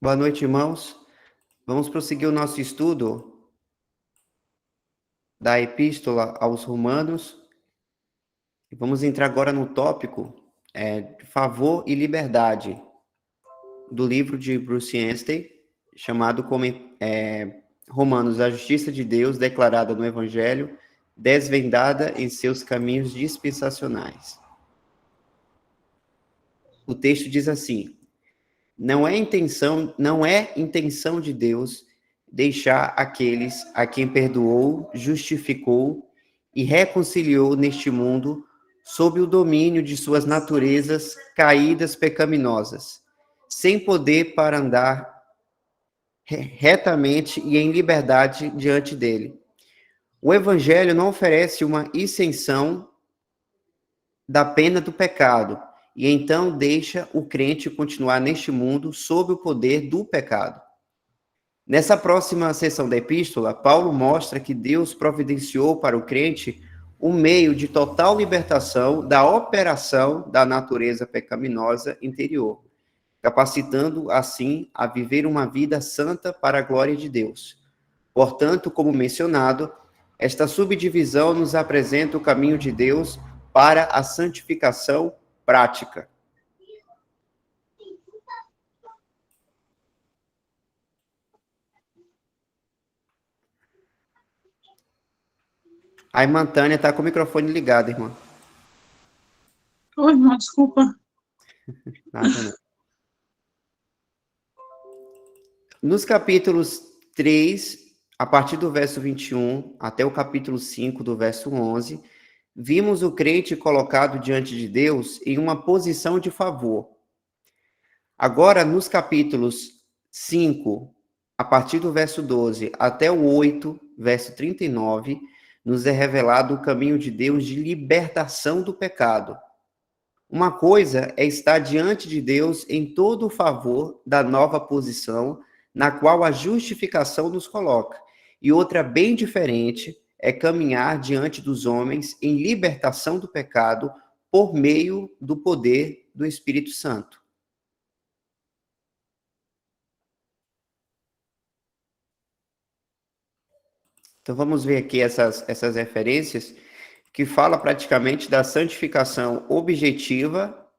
Boa noite, irmãos. Vamos prosseguir o nosso estudo da Epístola aos Romanos. Vamos entrar agora no tópico favor e liberdade, do livro de Bruce Anstey, chamado como Romanos, a justiça de Deus declarada no Evangelho, desvendada em seus caminhos dispensacionais. O texto diz assim: não é intenção de Deus deixar aqueles a quem perdoou, justificou e reconciliou neste mundo sob o domínio de suas naturezas caídas pecaminosas, sem poder para andar retamente e em liberdade diante dele. O evangelho não oferece uma isenção da pena do pecado, e então deixa o crente continuar neste mundo sob o poder do pecado. Nessa próxima sessão da epístola, Paulo mostra que Deus providenciou para o crente um meio de total libertação da operação da natureza pecaminosa interior, capacitando assim a viver uma vida santa para a glória de Deus. Portanto, como mencionado, esta subdivisão nos apresenta o caminho de Deus para a santificação prática. A irmã Tânia está com o microfone ligado, irmã. Oi, irmão, desculpa. Nada, não. Nos capítulos 3, a partir do verso 21, até o capítulo 5, do verso 11, vimos o crente colocado diante de Deus em uma posição de favor. Agora, nos capítulos 5, a partir do verso 12, até o 8, verso 39, nos é revelado o caminho de Deus de libertação do pecado. Uma coisa é estar diante de Deus em todo o favor da nova posição na qual a justificação nos coloca, e outra bem diferente é caminhar diante dos homens em libertação do pecado por meio do poder do Espírito Santo. Então vamos ver aqui essas referências que fala praticamente da santificação objetiva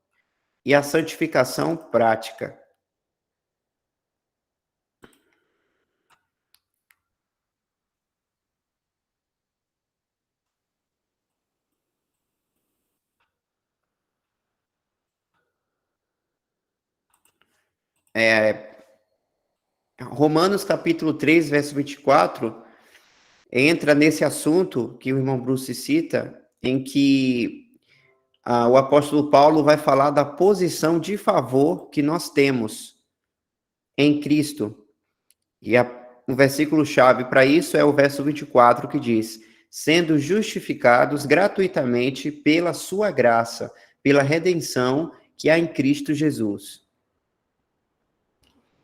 e a santificação prática. Romanos capítulo 3, verso 24, entra nesse assunto que o irmão Bruce cita, em que o apóstolo Paulo vai falar da posição de favor que nós temos em Cristo. E o versículo-chave para isso é o verso 24, que diz: sendo justificados gratuitamente pela sua graça, pela redenção que há em Cristo Jesus.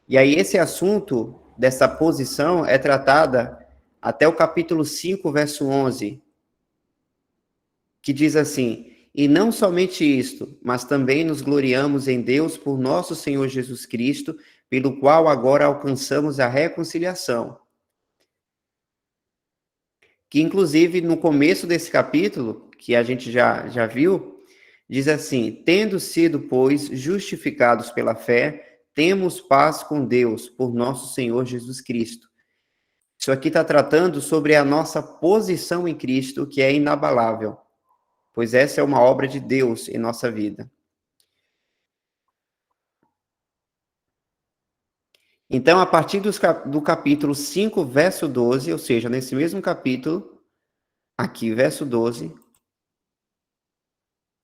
E aí esse assunto dessa posição é tratada até o capítulo 5, verso 11, que diz assim: e não somente isto, mas também nos gloriamos em Deus por nosso Senhor Jesus Cristo, pelo qual agora alcançamos a reconciliação. Que, inclusive, no começo desse capítulo, que a gente já viu, diz assim: tendo sido, pois, justificados pela fé, temos paz com Deus, por nosso Senhor Jesus Cristo. Isso aqui está tratando sobre a nossa posição em Cristo, que é inabalável, pois essa é uma obra de Deus em nossa vida. Então, a partir do capítulo 5, verso 12, ou seja, nesse mesmo capítulo, aqui, verso 12,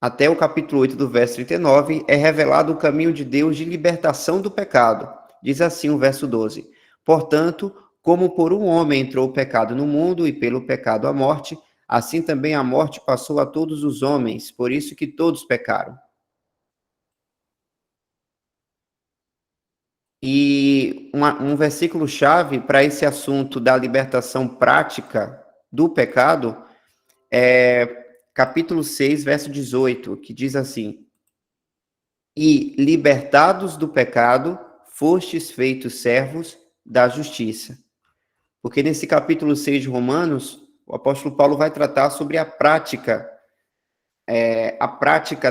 até o capítulo 8, do verso 39, é revelado o caminho de Deus de libertação do pecado. Diz assim o verso 12: portanto, como por um homem entrou o pecado no mundo, e pelo pecado a morte, assim também a morte passou a todos os homens, por isso que todos pecaram. E um versículo-chave para esse assunto da libertação prática do pecado é capítulo 6, verso 18, que diz assim: e libertados do pecado, fostes feitos servos da justiça. Porque nesse capítulo 6 de Romanos, o apóstolo Paulo vai tratar sobre a prática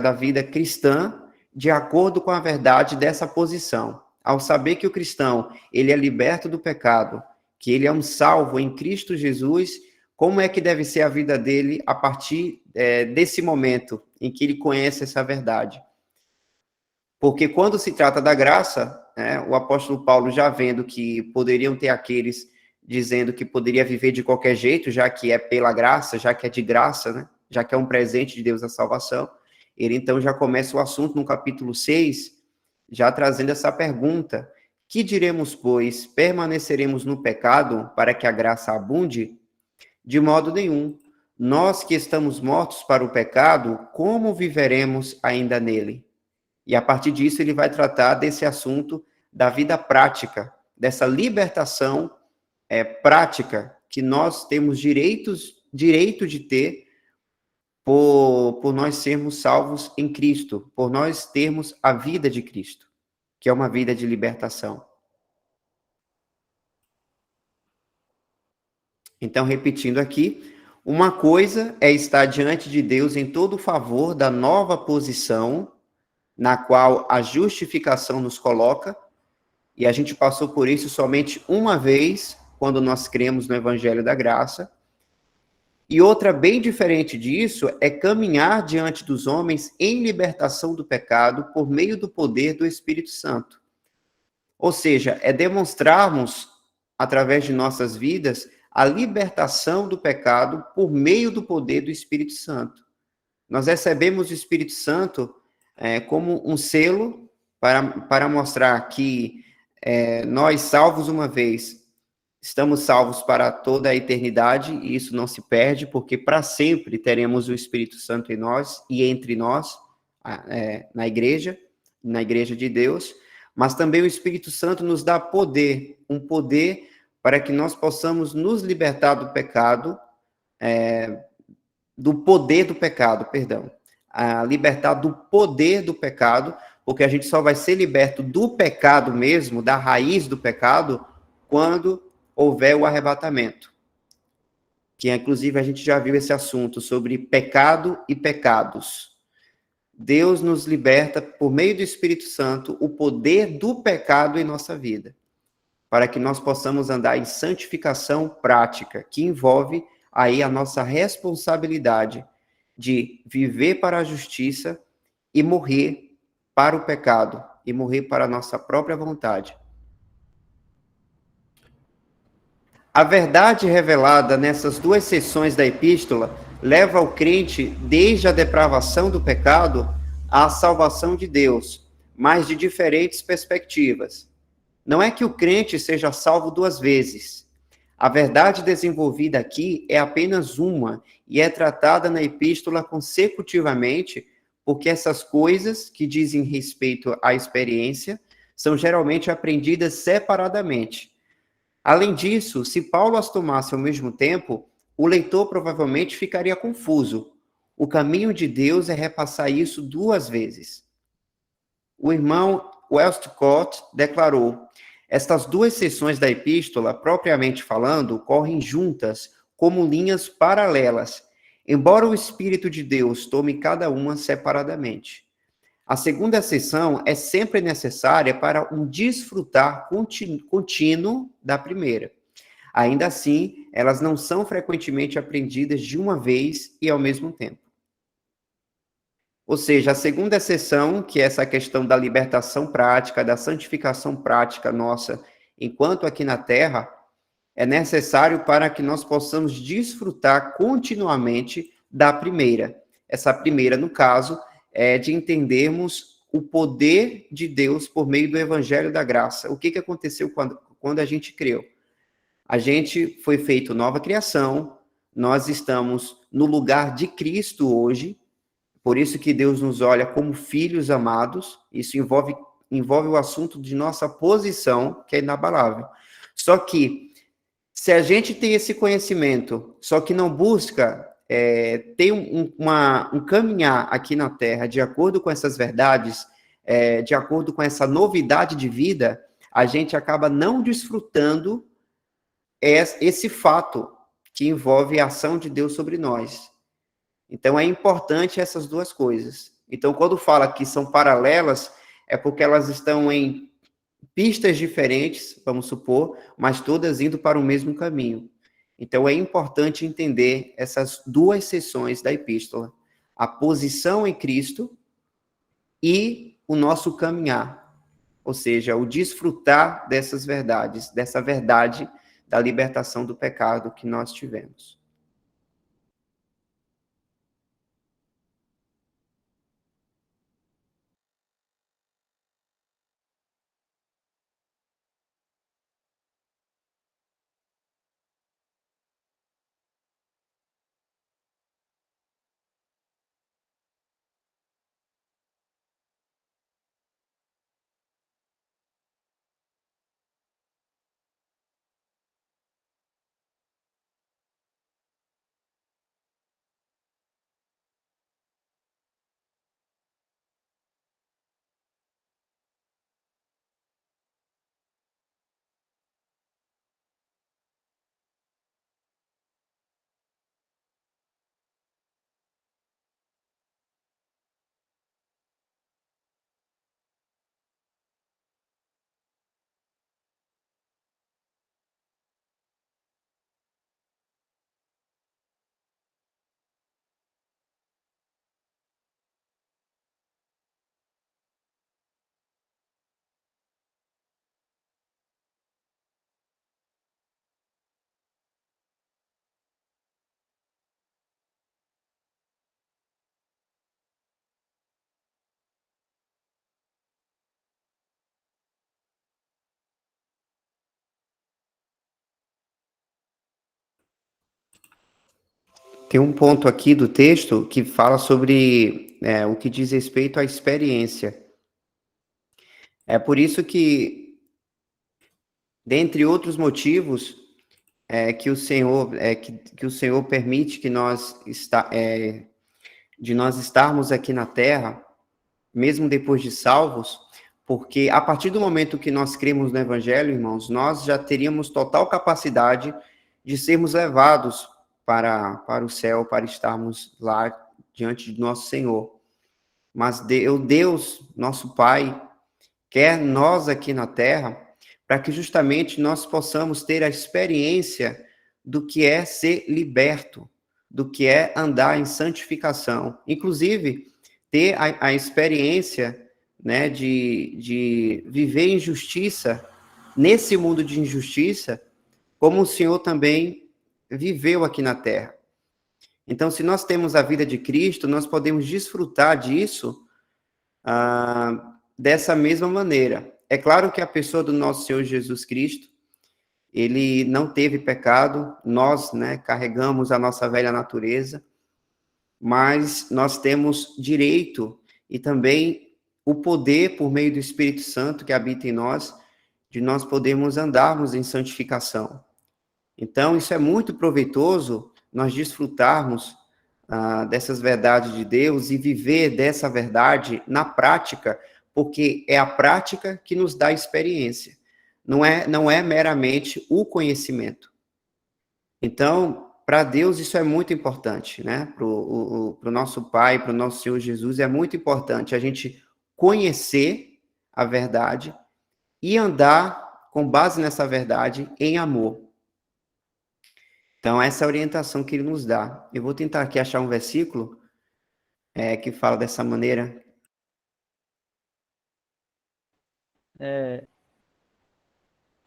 da vida cristã de acordo com a verdade dessa posição. Ao saber que o cristão, ele é liberto do pecado, que ele é um salvo em Cristo Jesus, como é que deve ser a vida dele a partir desse momento em que ele conhece essa verdade? Porque quando se trata da graça, o apóstolo Paulo, já vendo que poderiam ter aqueles dizendo que poderia viver de qualquer jeito, já que é pela graça, já que é de graça, né? Já que é um presente de Deus a salvação, ele então já começa o assunto no capítulo 6, já trazendo essa pergunta: que diremos, pois? Permaneceremos no pecado para que a graça abunde? De modo nenhum. Nós que estamos mortos para o pecado, como viveremos ainda nele? E a partir disso ele vai tratar desse assunto da vida prática, dessa libertação prática que nós temos direito de ter por nós sermos salvos em Cristo, por nós termos a vida de Cristo, que é uma vida de libertação. Então, repetindo aqui, uma coisa é estar diante de Deus em todo o favor da nova posição na qual a justificação nos coloca, e a gente passou por isso somente uma vez, quando nós cremos no Evangelho da Graça. E outra bem diferente disso é caminhar diante dos homens em libertação do pecado por meio do poder do Espírito Santo. Ou seja, é demonstrarmos, através de nossas vidas, a libertação do pecado por meio do poder do Espírito Santo. Nós recebemos o Espírito Santo como um selo para mostrar que nós, salvos uma vez, estamos salvos para toda a eternidade, e isso não se perde, porque para sempre teremos o Espírito Santo em nós e entre nós, na igreja de Deus, mas também o Espírito Santo nos dá poder, um poder para que nós possamos nos libertar do pecado, do poder do pecado, libertar do poder do pecado, porque a gente só vai ser liberto do pecado mesmo, da raiz do pecado, quando houver o arrebatamento. Que, inclusive, a gente já viu esse assunto sobre pecado e pecados. Deus nos liberta, por meio do Espírito Santo, o poder do pecado em nossa vida, para que nós possamos andar em santificação prática, que envolve aí a nossa responsabilidade de viver para a justiça e morrer para o pecado, e morrer para a nossa própria vontade. A verdade revelada nessas duas seções da epístola leva o crente desde a depravação do pecado à salvação de Deus, mas de diferentes perspectivas. Não é que o crente seja salvo duas vezes. A verdade desenvolvida aqui é apenas uma e é tratada na epístola consecutivamente, porque essas coisas que dizem respeito à experiência são geralmente aprendidas separadamente. Além disso, se Paulo as tomasse ao mesmo tempo, o leitor provavelmente ficaria confuso. O caminho de Deus é repassar isso duas vezes. O irmão Westcott declarou: estas duas seções da epístola, propriamente falando, correm juntas, como linhas paralelas, embora o Espírito de Deus tome cada uma separadamente. A segunda seção é sempre necessária para um desfrutar contínuo da primeira. Ainda assim, elas não são frequentemente aprendidas de uma vez e ao mesmo tempo. Ou seja, a segunda seção, que é essa questão da libertação prática, da santificação prática nossa, enquanto aqui na Terra, é necessário para que nós possamos desfrutar continuamente da primeira. Essa primeira, no caso, é de entendermos o poder de Deus por meio do Evangelho da Graça. O que aconteceu quando a gente creu? A gente foi feito nova criação, nós estamos no lugar de Cristo hoje, por isso que Deus nos olha como filhos amados. Isso envolve o assunto de nossa posição, que é inabalável. Só que, se a gente tem esse conhecimento, só que não busca ter um caminhar aqui na Terra de acordo com essas verdades, de acordo com essa novidade de vida, a gente acaba não desfrutando esse fato que envolve a ação de Deus sobre nós. Então, é importante essas duas coisas. Então, quando fala que são paralelas, é porque elas estão em pistas diferentes, vamos supor, mas todas indo para o mesmo caminho. Então, é importante entender essas duas seções da epístola: a posição em Cristo e o nosso caminhar, ou seja, o desfrutar dessas verdades, dessa verdade da libertação do pecado que nós tivemos. Tem um ponto aqui do texto que fala sobre o que diz respeito à experiência. É por isso que, dentre outros motivos, que o Senhor que o Senhor permite que de nós estarmos aqui na Terra, mesmo depois de salvos, porque a partir do momento que nós cremos no Evangelho, irmãos, nós já teríamos total capacidade de sermos levados para o céu, para estarmos lá diante de nosso Senhor. Mas Deus, nosso Pai, quer nós aqui na Terra, para que justamente nós possamos ter a experiência do que é ser liberto, do que é andar em santificação. Inclusive, ter a experiência, né, de viver em justiça, nesse mundo de injustiça, como o Senhor também viveu aqui na Terra. Então, se nós temos a vida de Cristo, nós podemos desfrutar disso dessa mesma maneira. É claro que a pessoa do nosso Senhor Jesus Cristo, ele não teve pecado, nós, né, carregamos a nossa velha natureza, mas nós temos direito e também o poder, por meio do Espírito Santo que habita em nós, de nós podermos andarmos em santificação. Então, isso é muito proveitoso, nós desfrutarmos dessas verdades de Deus e viver dessa verdade na prática, porque é a prática que nos dá experiência, não é meramente o conhecimento. Então, para Deus isso é muito importante, né? Para o nosso Pai, para o nosso Senhor Jesus, é muito importante a gente conhecer a verdade e andar com base nessa verdade em amor. Então, essa é a orientação que ele nos dá. Eu vou tentar aqui achar um versículo que fala dessa maneira.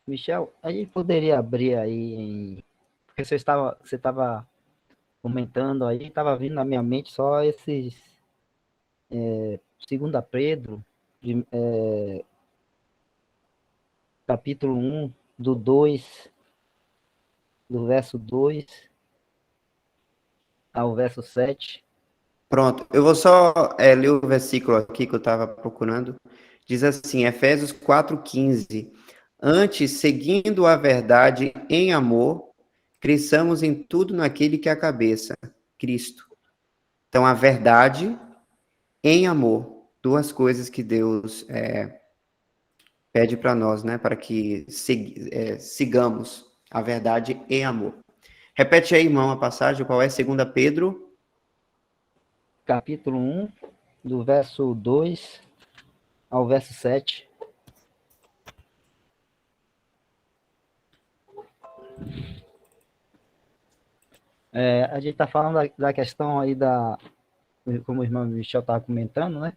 Michel, a gente poderia abrir aí porque você estava comentando aí, estava vindo na minha mente só esses 2 Pedro, capítulo 1, do verso 2 ao verso 7. Pronto, eu vou só ler o versículo aqui que eu estava procurando. Diz assim, Efésios 4,15. Antes, seguindo a verdade em amor, cresçamos em tudo naquele que é a cabeça, Cristo. Então, a verdade em amor, duas coisas que Deus pede para nós, né, para que sigamos a verdade em amor. Repete aí, irmão, a passagem, qual é? 2 Pedro? Capítulo 1, do verso 2 ao verso 7. A gente está falando da questão aí como o irmão Michel estava comentando, né?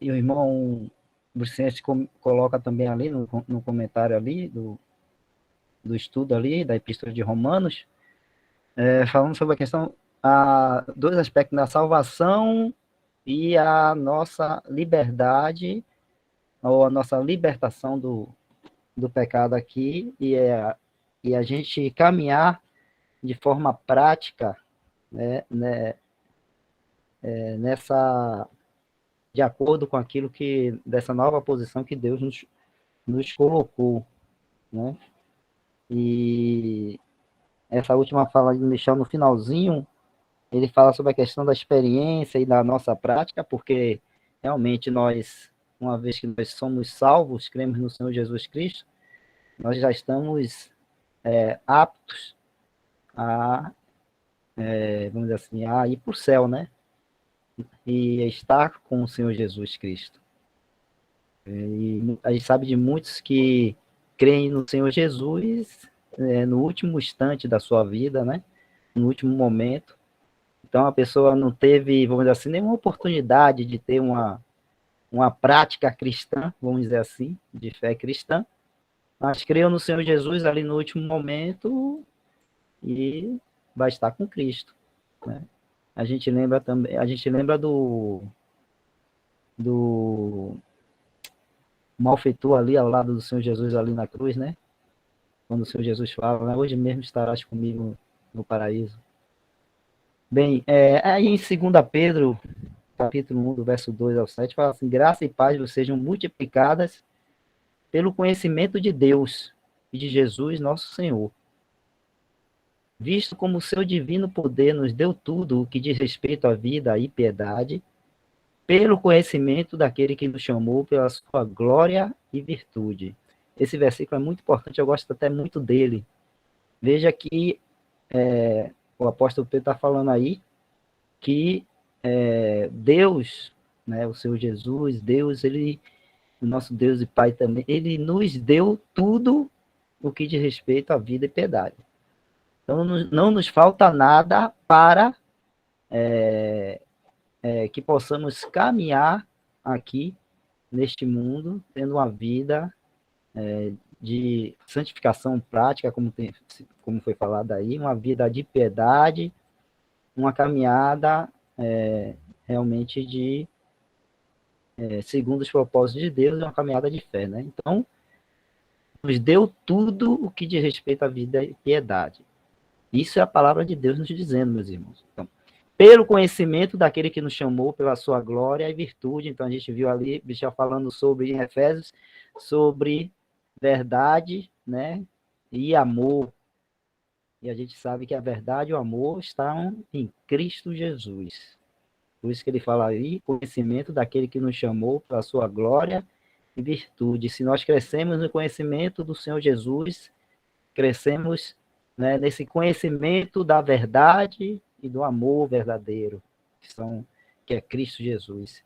E o irmão Vicente coloca também ali no comentário ali do estudo ali da Epístola de Romanos, falando sobre a questão, dois aspectos da salvação e a nossa liberdade, ou a nossa libertação do pecado aqui, e a gente caminhar de forma prática, né, nessa, de acordo com aquilo dessa nova posição que Deus nos colocou, né? E essa última fala de Michel no finalzinho, ele fala sobre a questão da experiência e da nossa prática, porque realmente nós, uma vez que nós somos salvos, cremos no Senhor Jesus Cristo, nós já estamos aptos vamos dizer assim, a ir para o céu, né? E estar com o Senhor Jesus Cristo. E a gente sabe de muitos que creem no Senhor Jesus no último instante da sua vida, né? No último momento. Então a pessoa não teve, vamos dizer assim, nenhuma oportunidade de ter uma prática cristã, vamos dizer assim, de fé cristã, mas creu no Senhor Jesus ali no último momento e vai estar com Cristo, né? A gente lembra do malfeitor ali ao lado do Senhor Jesus ali na cruz, né? Quando o Senhor Jesus fala, né? Hoje mesmo estarás comigo no paraíso. Bem, aí em 2 Pedro, capítulo 1, do verso 2 ao 7, fala assim: graça e paz vos sejam multiplicadas pelo conhecimento de Deus e de Jesus, nosso Senhor. Visto como o seu divino poder nos deu tudo o que diz respeito à vida e piedade, pelo conhecimento daquele que nos chamou pela sua glória e virtude. Esse versículo é muito importante, eu gosto até muito dele. Veja que o apóstolo Pedro está falando aí que Deus, né, o Senhor Jesus, Deus, o nosso Deus e Pai também, ele nos deu tudo o que diz respeito à vida e piedade. Então, não nos falta nada para que possamos caminhar aqui neste mundo, tendo uma vida de santificação prática, como foi falado aí, uma vida de piedade, uma caminhada realmente segundo os propósitos de Deus, uma caminhada de fé, né? Então, nos deu tudo o que diz respeito à vida e piedade. Isso é a palavra de Deus nos dizendo, meus irmãos. Então, pelo conhecimento daquele que nos chamou pela sua glória e virtude. Então, a gente viu ali, Michel falando sobre, em Efésios, sobre verdade, né, e amor. E a gente sabe que a verdade e o amor estão em Cristo Jesus. Por isso que ele fala aí, conhecimento daquele que nos chamou pela sua glória e virtude. Se nós crescemos no conhecimento do Senhor Jesus, crescemos, né, nesse conhecimento da verdade e do amor verdadeiro, que é Cristo Jesus.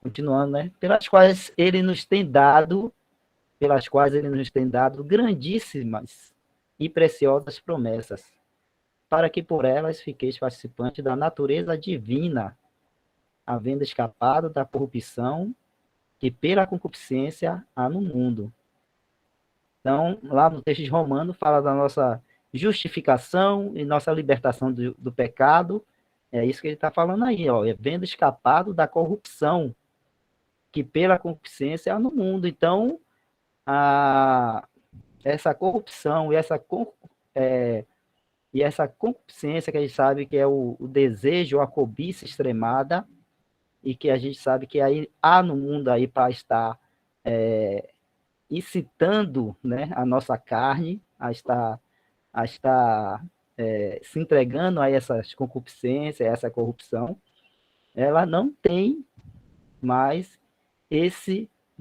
Continuando, né? Pelas quais ele nos tem dado grandíssimas e preciosas promessas, para que por elas fiqueis participantes da natureza divina, havendo escapado da corrupção que pela concupiscência há no mundo. Então, lá no texto de Romano, fala da nossa justificação e nossa libertação do pecado. É isso que ele está falando aí, ó, havendo escapado da corrupção que pela concupiscência há no mundo. Então, essa corrupção e essa concupiscência que a gente sabe que é o desejo, a cobiça extremada, e que a gente sabe que aí há no mundo aí para estar incitando, né, a nossa carne a estar se entregando a essas concupiscências, a essa corrupção, ela não tem mais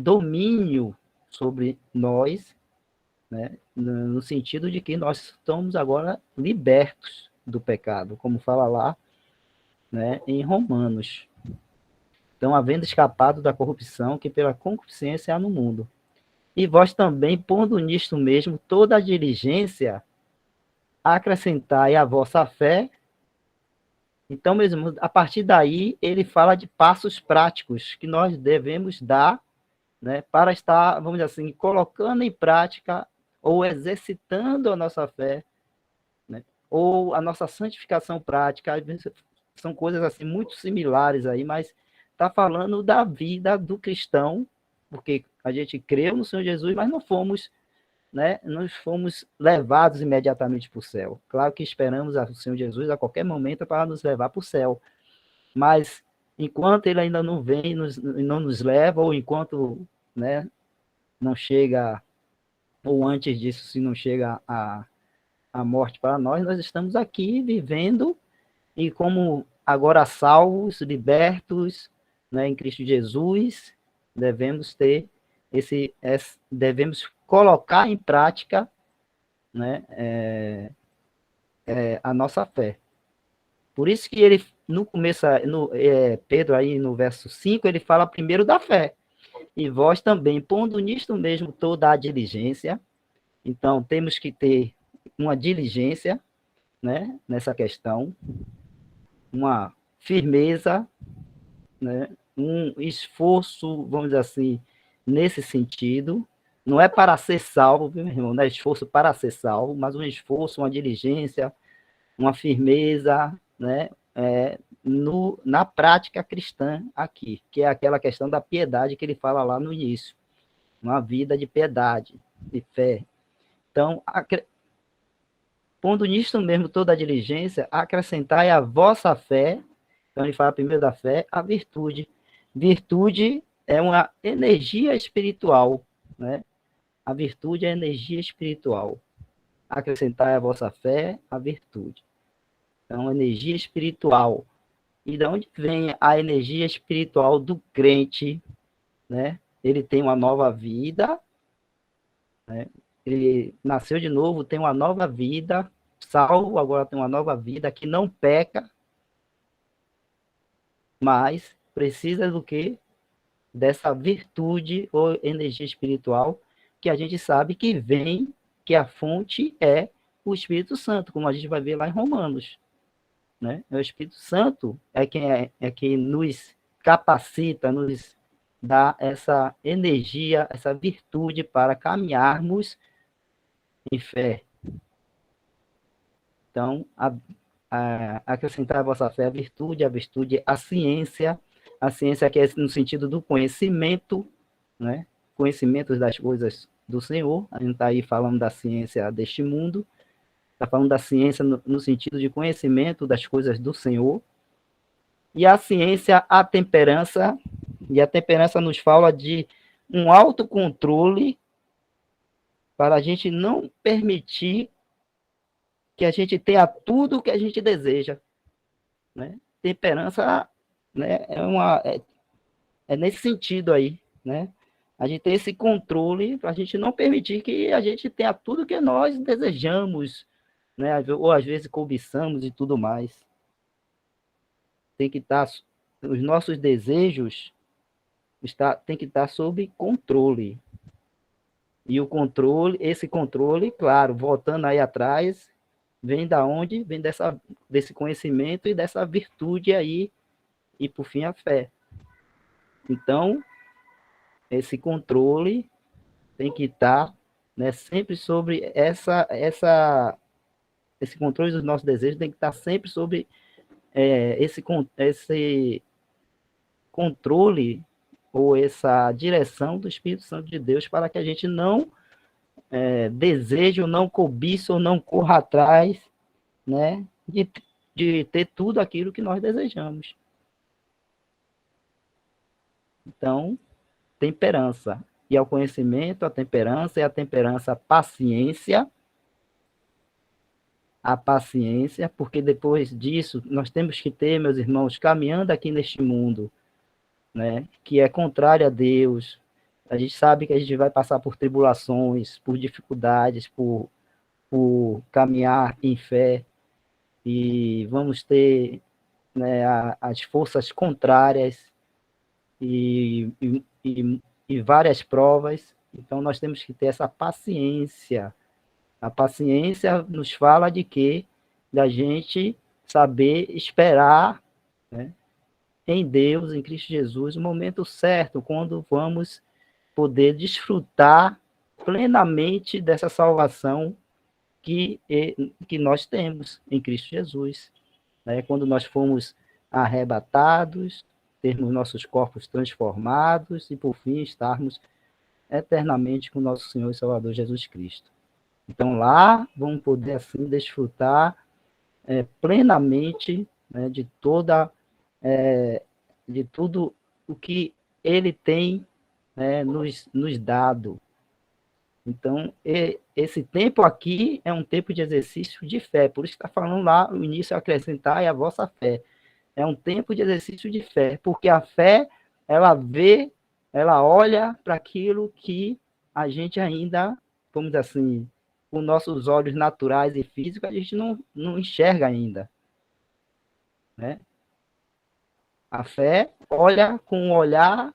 domínio sobre nós, né, no sentido de que nós estamos agora libertos do pecado, como fala lá, né, em Romanos. Então, havendo escapado da corrupção que pela concupiscência há no mundo. E vós também, pondo nisto mesmo toda a diligência, acrescentai a vossa fé. Então, mesmo, a partir daí, ele fala de passos práticos que nós devemos dar, né, para estar, vamos dizer assim, colocando em prática ou exercitando a nossa fé, né, ou a nossa santificação prática. Às vezes são coisas assim muito similares aí, mas está falando da vida do cristão, porque a gente creu no Senhor Jesus, mas não fomos, né, nós fomos levados imediatamente para o céu. Claro que esperamos o Senhor Jesus a qualquer momento para nos levar para o céu, mas enquanto ele ainda não vem, não nos leva, ou enquanto, né, não chega, ou antes disso, se não chega a morte para nós, nós estamos aqui vivendo, e como agora salvos, libertos, né, em Cristo Jesus, devemos ter devemos colocar em prática, né, a nossa fé. Por isso que ele, no começo, Pedro aí no verso 5, ele fala primeiro da fé. E vós também, pondo nisto mesmo toda a diligência. Então, temos que ter uma diligência, né, nessa questão, uma firmeza, né, um esforço, vamos dizer assim, nesse sentido. Não é para ser salvo, meu irmão, não é esforço para ser salvo, mas um esforço, uma diligência, uma firmeza, né, na prática cristã aqui, que é aquela questão da piedade que ele fala lá no início. Uma vida de piedade, de fé. Então, pondo nisto mesmo toda a diligência, acrescentai a vossa fé. Então, ele fala primeiro da fé, a virtude. Virtude é uma energia espiritual, né? A virtude é energia espiritual. Acrescentai a vossa fé, a virtude. Então, energia espiritual. E de onde vem a energia espiritual do crente, né? Ele tem uma nova vida, né? Ele nasceu de novo, tem uma nova vida, salvo, agora tem uma nova vida, que não peca, mas precisa do quê? Dessa virtude ou energia espiritual, que a gente sabe que vem, que a fonte é o Espírito Santo, como a gente vai ver lá em Romanos, né? O Espírito Santo é quem nos capacita, nos dá essa energia, essa virtude para caminharmos em fé. Então, acrescentar a vossa fé a virtude a ciência que é no sentido do conhecimento, né? Conhecimento das coisas do Senhor. A gente está aí falando da ciência deste mundo, está falando da ciência no sentido de conhecimento das coisas do Senhor. E a ciência, a temperança, e a temperança nos fala de um autocontrole para a gente não permitir que a gente tenha tudo o que a gente deseja, né? Temperança, né, é nesse sentido aí, né? A gente tem esse controle para a gente não permitir que a gente tenha tudo que nós desejamos, né? Ou às vezes cobiçamos e tudo mais. Tem que estar, os nossos desejos tem que estar sob controle. E o controle, esse controle, claro, voltando aí atrás, vem da onde? Vem desse conhecimento e dessa virtude aí, e por fim a fé. Então, esse controle tem que estar, né, sempre sobre esse controle dos nossos desejos tem que estar sempre sobre esse controle ou essa direção do Espírito Santo de Deus, para que a gente não deseje, ou não cobiça, ou não corra atrás, né, de ter tudo aquilo que nós desejamos. Então, temperança. E ao conhecimento, a temperança, e a temperança, a paciência, porque depois disso, nós temos que ter, meus irmãos, caminhando aqui neste mundo, né, que é contrário a Deus, A gente sabe que a gente vai passar por tribulações, por dificuldades, por caminhar em fé, e vamos ter, né, as forças contrárias e várias provas. Então, nós temos que ter essa paciência. A paciência nos fala de quê? Da gente saber esperar, né, em Deus, em Cristo Jesus, o momento certo, quando vamos poder desfrutar plenamente dessa salvação que nós temos em Cristo Jesus. Né? Quando nós fomos arrebatados, termos nossos corpos transformados e, por fim, estarmos eternamente com nosso Senhor e Salvador Jesus Cristo. Então, lá vamos poder, assim, desfrutar plenamente, né, de tudo o que Ele tem, né, nos dado. Então, esse tempo aqui é um tempo de exercício de fé. Por isso que está falando lá, no início, acrescentar é a vossa fé. É um tempo de exercício de fé, porque a fé, ela vê, ela olha para aquilo que a gente ainda, vamos dizer assim, com nossos olhos naturais e físicos, a gente não enxerga ainda. Né? A fé olha com um olhar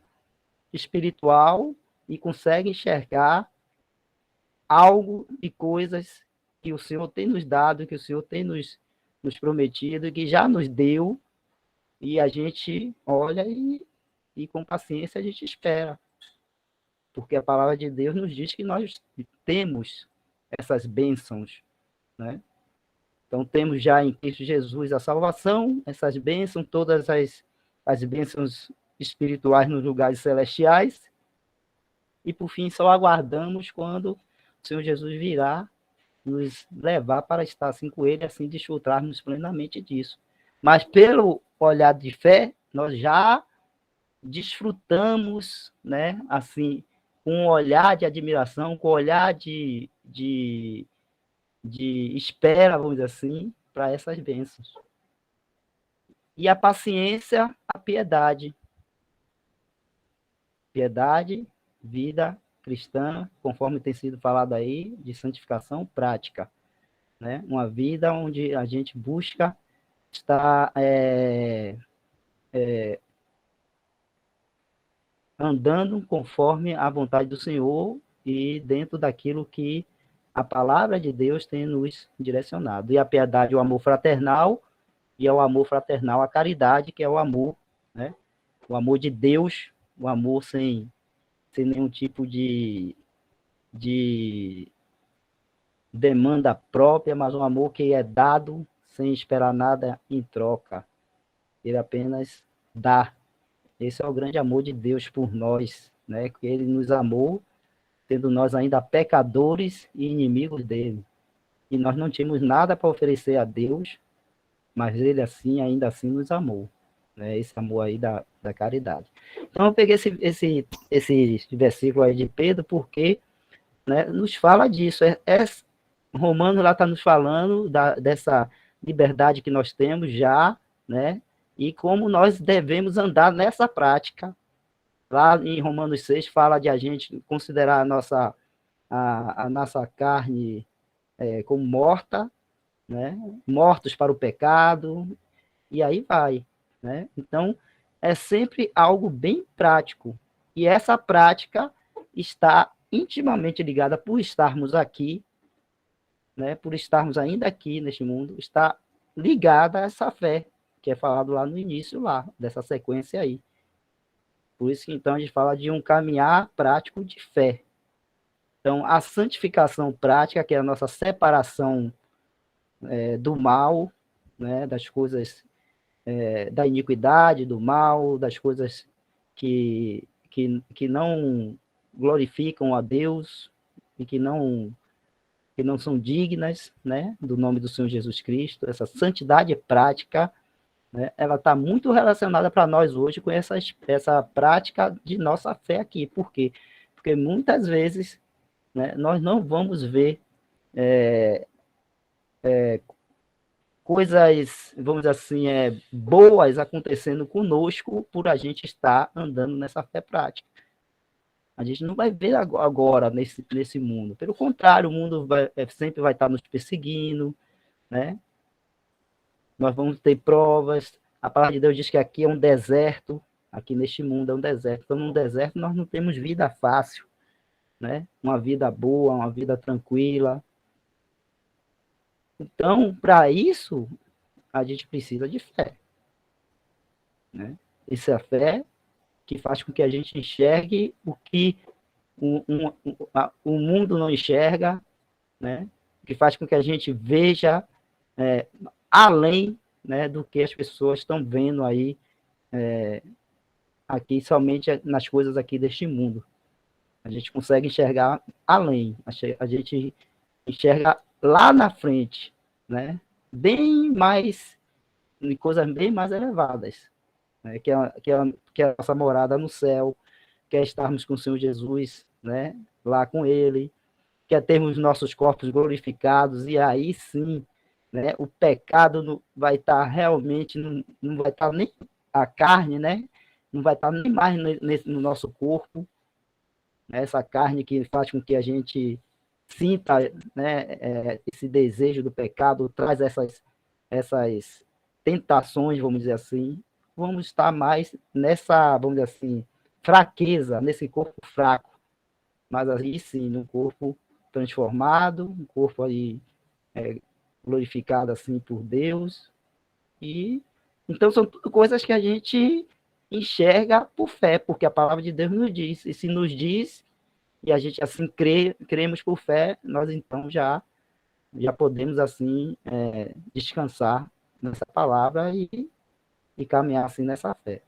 espiritual e consegue enxergar algo e coisas que o Senhor tem nos dado, que o Senhor tem nos prometido, que já nos deu, e a gente olha e com paciência a gente espera. Porque a palavra de Deus nos diz que nós temos essas bênçãos, né? Então, temos já em Cristo Jesus a salvação, essas bênçãos, todas as bênçãos espirituais nos lugares celestiais, e, por fim, só aguardamos quando o Senhor Jesus virá nos levar para estar assim com Ele, assim desfrutarmos plenamente disso. Mas, pelo olhar de fé, nós já desfrutamos, né, assim, com um olhar de admiração, com um olhar de espera, vamos dizer assim, para essas bênçãos. E a paciência, a piedade. Piedade, vida cristã, conforme tem sido falado aí, de santificação prática. Né? Uma vida onde a gente busca estar andando conforme a vontade do Senhor e dentro daquilo que a palavra de Deus tem nos direcionado. E a piedade, o amor fraternal, e é o amor fraternal, a caridade, que é o amor, né? O amor de Deus, o amor sem nenhum tipo de demanda própria, mas um amor que é dado sem esperar nada em troca. Ele apenas dá. Esse é o grande amor de Deus por nós, né? Que Ele nos amou, tendo nós ainda pecadores e inimigos dele. E nós não tínhamos nada para oferecer a Deus, mas Ele assim, ainda assim, nos amou. Né? Esse amor aí da caridade. Então, eu peguei esse versículo aí de Pedro, porque, né, nos fala disso. Romano lá está nos falando dessa liberdade que nós temos já, né? E como nós devemos andar nessa prática. Lá em Romanos 6 fala de a gente considerar a nossa carne como morta, né? Mortos para o pecado, e aí vai. Né? Então, é sempre algo bem prático. E essa prática está intimamente ligada, por estarmos aqui, né? Por estarmos ainda aqui neste mundo, está ligada a essa fé, que é falado lá no início, lá, dessa sequência aí. Por isso que, então, a gente fala de um caminhar prático de fé. Então, a santificação prática, que é a nossa separação do mal, né, das coisas, da iniquidade, do mal, das coisas que não glorificam a Deus e que não são dignas, né, do nome do Senhor Jesus Cristo. Essa santidade prática, né, ela está muito relacionada para nós hoje com essa prática de nossa fé aqui. Por quê? Porque muitas vezes, né, nós não vamos ver coisas, vamos dizer assim, boas acontecendo conosco por a gente estar andando nessa fé prática. A gente não vai ver agora nesse mundo. Pelo contrário, o mundo sempre vai estar nos perseguindo, né? Nós vamos ter provas. A palavra de Deus diz que aqui é um deserto, aqui neste mundo é um deserto. Então, num deserto, nós não temos vida fácil, né? Uma vida boa, uma vida tranquila. Então, para isso, a gente precisa de fé, né? Essa é a fé que faz com que a gente enxergue o que o mundo não enxerga, né? Que faz com que a gente veja além, né, do que as pessoas estão vendo aí aqui, somente nas coisas aqui deste mundo. A gente consegue enxergar além, a gente enxerga lá na frente, né? Bem mais, coisas bem mais elevadas, né? Que é a nossa morada no céu, que é estarmos com o Senhor Jesus, né? Lá com Ele, que é termos nossos corpos glorificados, e aí sim, né? O pecado vai estar realmente, não vai estar nem a carne, né? Não vai estar nem mais no nosso corpo, né? Essa carne que faz com que a gente sinta, né, esse desejo do pecado, traz essas tentações, vamos dizer assim, vamos estar mais nessa, vamos dizer assim, fraqueza, nesse corpo fraco, mas aí sim, num corpo transformado, um corpo aí glorificado assim por Deus, e então são tudo coisas que a gente enxerga por fé, porque a palavra de Deus nos diz, e se nos diz, e a gente assim cremos por fé, nós então já podemos assim descansar nessa palavra e caminhar assim nessa fé.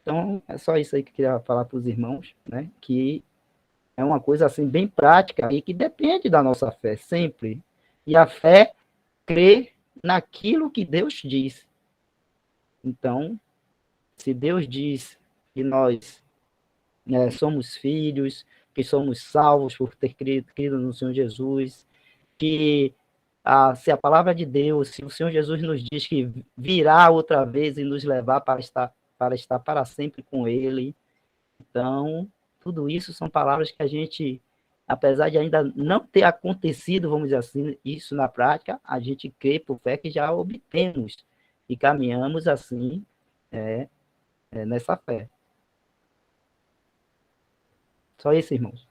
Então é só isso aí que eu queria falar para os irmãos, né? Que é uma coisa assim bem prática e que depende da nossa fé sempre. E a fé crê naquilo que Deus diz. Então, se Deus diz que nós somos filhos, que somos salvos por ter crido no Senhor Jesus, que se a palavra de Deus, se o Senhor Jesus nos diz que virá outra vez e nos levar para estar para sempre com Ele, então, tudo isso são palavras que a gente, apesar de ainda não ter acontecido, vamos dizer assim, isso na prática, a gente crê por fé que já obtemos e caminhamos assim nessa fé. Só isso, irmãos.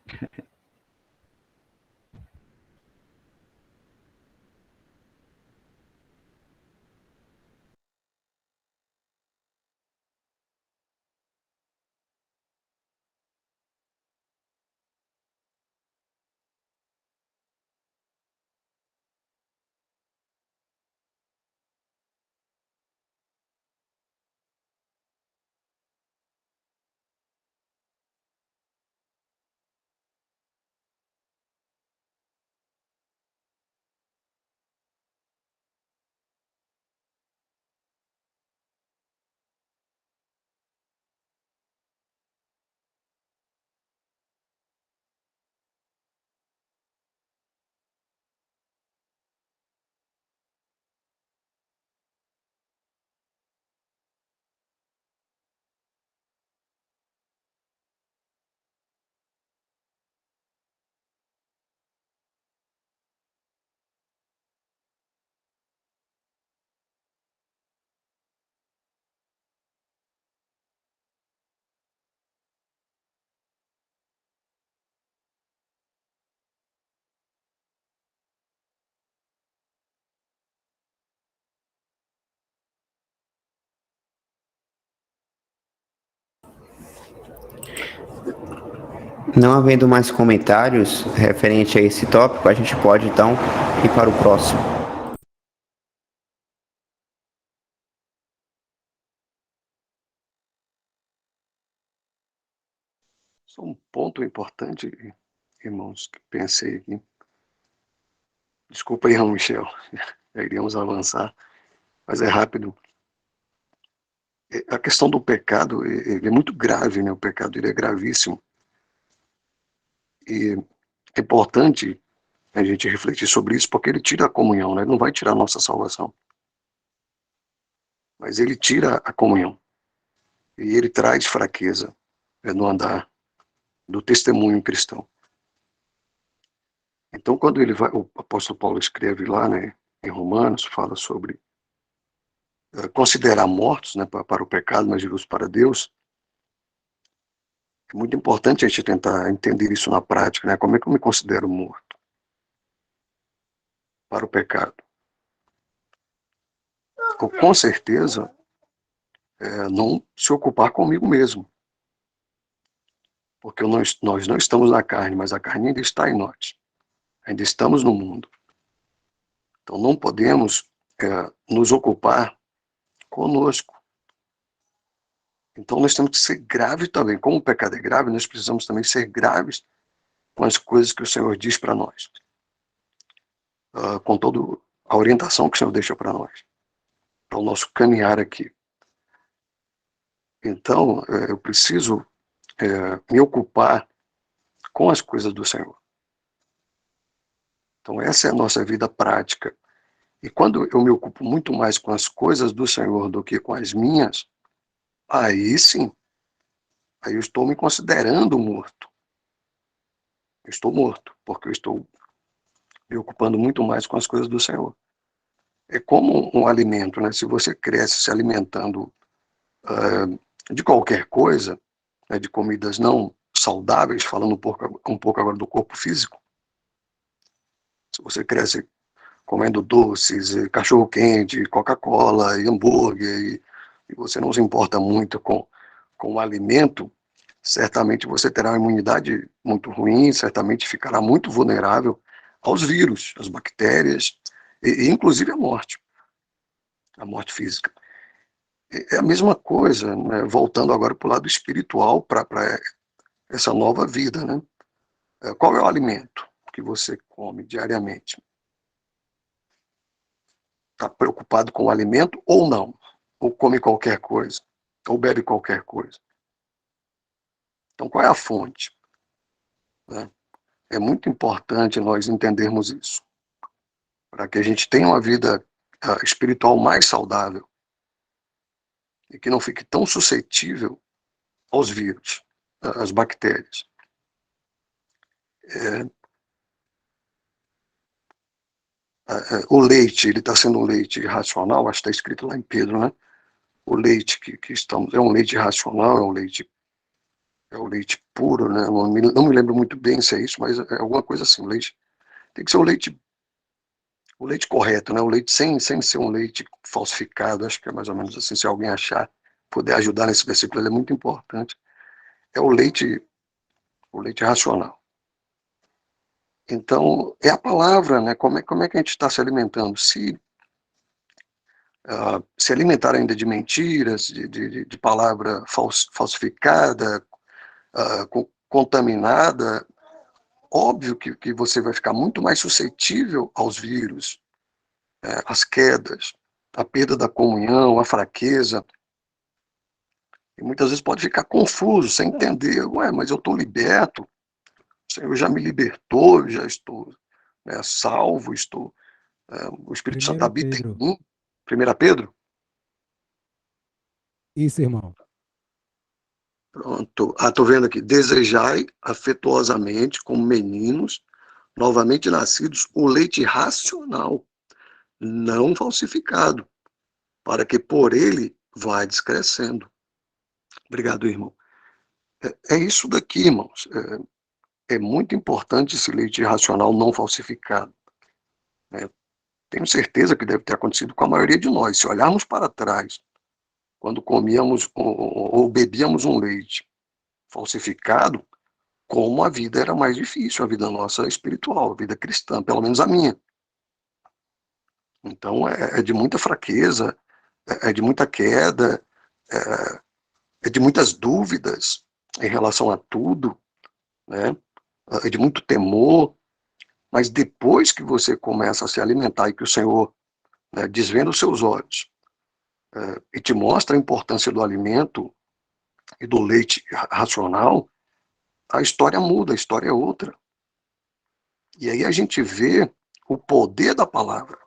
Não havendo mais comentários referente a esse tópico, a gente pode então ir para o próximo. Só um ponto importante, irmãos, que pensei aqui. Desculpa aí, irmão Michel, já iríamos avançar, mas é rápido. A questão do pecado, ele é muito grave, né? O pecado, ele é gravíssimo. E é importante a gente refletir sobre isso, porque ele tira a comunhão, né? Ele não vai tirar a nossa salvação, mas ele tira a comunhão. E ele traz fraqueza no andar. do testemunho cristão. Então, quando o apóstolo Paulo escreve lá, né, em Romanos, fala sobre considerar mortos, né, para o pecado, mas vivos para Deus, é muito importante a gente tentar entender isso na prática, né? Como é que eu me considero morto para o pecado? Com certeza, não se ocupar comigo mesmo, porque nós não estamos na carne, mas a carne ainda está em nós, ainda estamos no mundo. Então não podemos nos ocupar conosco. Então nós temos que ser graves também. Como o pecado é grave, nós precisamos também ser graves com as coisas que o Senhor diz para nós, com toda a orientação que o Senhor deixa para nós, para o nosso caminhar aqui. Então eu preciso me ocupar com as coisas do Senhor. Então essa é a nossa vida prática. E quando eu me ocupo muito mais com as coisas do Senhor do que com as minhas, aí sim, aí eu estou me considerando morto. Eu estou morto, porque eu estou me ocupando muito mais com as coisas do Senhor. É como um alimento, né? Se você cresce se alimentando de qualquer coisa, né, de comidas não saudáveis, falando um pouco agora do corpo físico, se você cresce comendo doces, cachorro-quente, Coca-Cola e hambúrguer, e você não se importa muito com o alimento, certamente você terá uma imunidade muito ruim, certamente ficará muito vulnerável aos vírus, às bactérias, e inclusive a morte física. É a mesma coisa, né? Voltando agora para o lado espiritual, para essa nova vida, né? Qual é o alimento que você come diariamente? Está preocupado com o alimento ou não? Ou come qualquer coisa? Ou bebe qualquer coisa? Então, qual é a fonte? Né? É muito importante nós entendermos isso, para que a gente tenha uma vida espiritual mais saudável e que não fique tão suscetível aos vírus, às bactérias. O leite, ele está sendo um leite racional, acho que está escrito lá em Pedro, né? O leite que estamos, é um leite racional, é um leite puro, né? Não me lembro muito bem se é isso, mas é alguma coisa assim. O leite tem que ser o leite correto, né? O leite sem ser um leite falsificado, acho que é mais ou menos assim, se alguém achar, puder ajudar nesse versículo, ele é muito importante. É o leite racional. Então, é a palavra, né? Como é que a gente está se alimentando? Se alimentar ainda de mentiras, de palavra falsificada, contaminada, óbvio que você vai ficar muito mais suscetível aos vírus, às quedas, à perda da comunhão, à fraqueza. E muitas vezes pode ficar confuso, sem entender. Ué, mas eu estou liberto, o Senhor já me libertou, eu já estou salvo, o Espírito Santo 1 habita em Pedro. mim. 1 Pedro? Isso, irmão. Pronto. Estou vendo aqui. Desejai afetuosamente, como meninos, novamente nascidos, o leite racional, não falsificado, para que por ele vades crescendo. Obrigado, irmão. É isso daqui, irmãos. É muito importante esse leite racional não falsificado. Tenho certeza que deve ter acontecido com a maioria de nós. Se olharmos para trás, quando comíamos ou bebíamos um leite falsificado, como a vida era mais difícil, a vida nossa espiritual, a vida cristã, pelo menos a minha. Então é de muita fraqueza, é de muita queda, é de muitas dúvidas em relação a tudo, né? É de muito temor, mas depois que você começa a se alimentar e que o Senhor, né, desvenda os seus olhos e te mostra a importância do alimento e do leite racional, a história muda, a história é outra. E aí a gente vê o poder da palavra.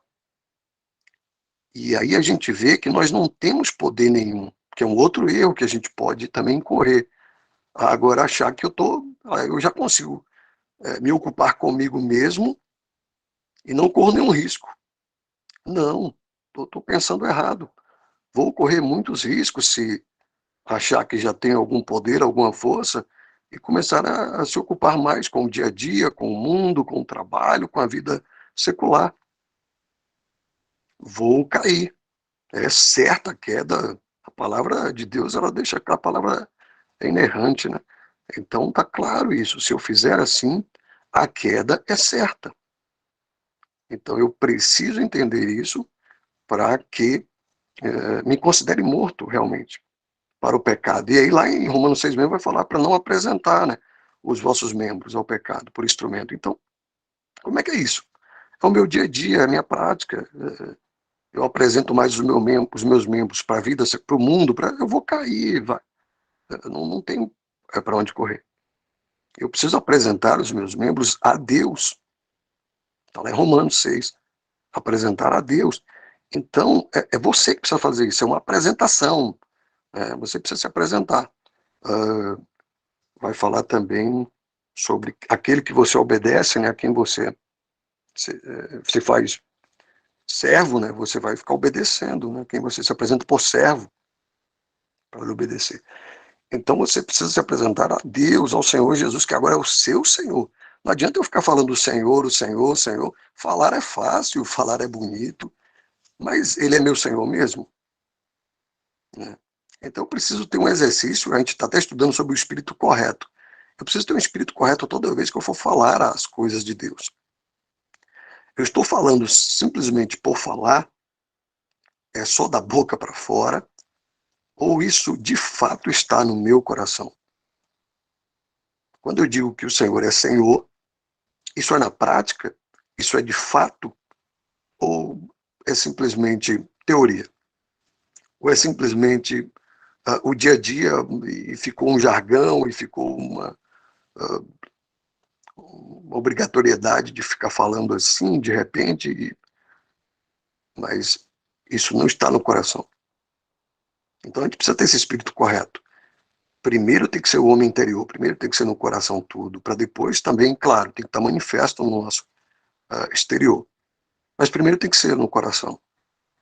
E aí a gente vê que nós não temos poder nenhum, que é um outro erro que a gente pode também incorrer. Agora achar que eu estou Eu já consigo me ocupar comigo mesmo e não corro nenhum risco. Não, estou pensando errado. Vou correr muitos riscos se achar que já tem algum poder, alguma força, e começar a se ocupar mais com o dia a dia, com o mundo, com o trabalho, com a vida secular. Vou cair. É certa a queda. A palavra de Deus, ela deixa que a palavra é inerrante, né? Então está claro isso. Se eu fizer assim, a queda é certa. Então eu preciso entender isso para que me considere morto realmente para o pecado. E aí lá em Romanos 6 mesmo vai falar para não apresentar, né, os vossos membros ao pecado por instrumento. Então, como é que é isso? É o meu dia a dia, é a minha prática. Eu apresento mais os meus membros para a vida, para o mundo, eu vou cair, vai. Não tem para onde correr. Eu preciso apresentar os meus membros a Deus. Está lá em Romanos 6. Apresentar a Deus. Então, é você que precisa fazer isso, é uma apresentação. Você precisa se apresentar. Vai falar também sobre aquele que você obedece, né, a quem você faz servo, né, você vai ficar obedecendo, né, quem você se apresenta por servo para lhe obedecer. Então você precisa se apresentar a Deus, ao Senhor Jesus, que agora é o seu Senhor. Não adianta eu ficar falando o Senhor, o Senhor, o Senhor. Falar é fácil, falar é bonito, mas Ele é meu Senhor mesmo, né? Então eu preciso ter um exercício, a gente está até estudando sobre o espírito correto. Eu preciso ter um espírito correto toda vez que eu for falar as coisas de Deus. Eu estou falando simplesmente por falar, é só da boca para fora, ou isso de fato está no meu coração? Quando eu digo que o Senhor é Senhor, isso é na prática? Isso é de fato? Ou é simplesmente teoria? Ou é simplesmente o dia a dia e ficou um jargão e ficou uma obrigatoriedade de ficar falando assim de repente, mas isso não está no coração. Então a gente precisa ter esse espírito correto. Primeiro tem que ser o homem interior, primeiro tem que ser no coração tudo, para depois também, claro, tem que estar manifesto no nosso exterior. Mas primeiro tem que ser no coração.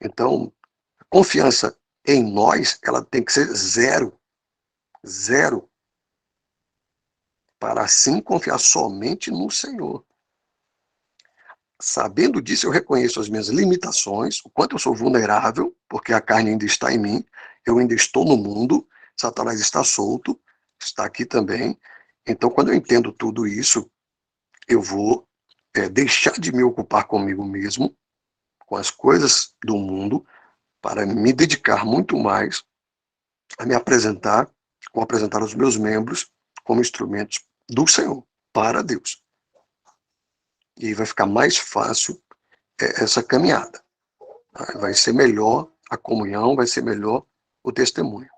Então, a confiança em nós, ela tem que ser zero. Zero. Para assim confiar somente no Senhor. Sabendo disso, eu reconheço as minhas limitações, o quanto eu sou vulnerável, porque a carne ainda está em mim, eu ainda estou no mundo, Satanás está solto, está aqui também. Então, quando eu entendo tudo isso, eu vou deixar de me ocupar comigo mesmo, com as coisas do mundo, para me dedicar muito mais a me apresentar, ou apresentar os meus membros como instrumentos do Senhor, para Deus. E aí vai ficar mais fácil essa caminhada. Vai ser melhor a comunhão, vai ser melhor o testemunho.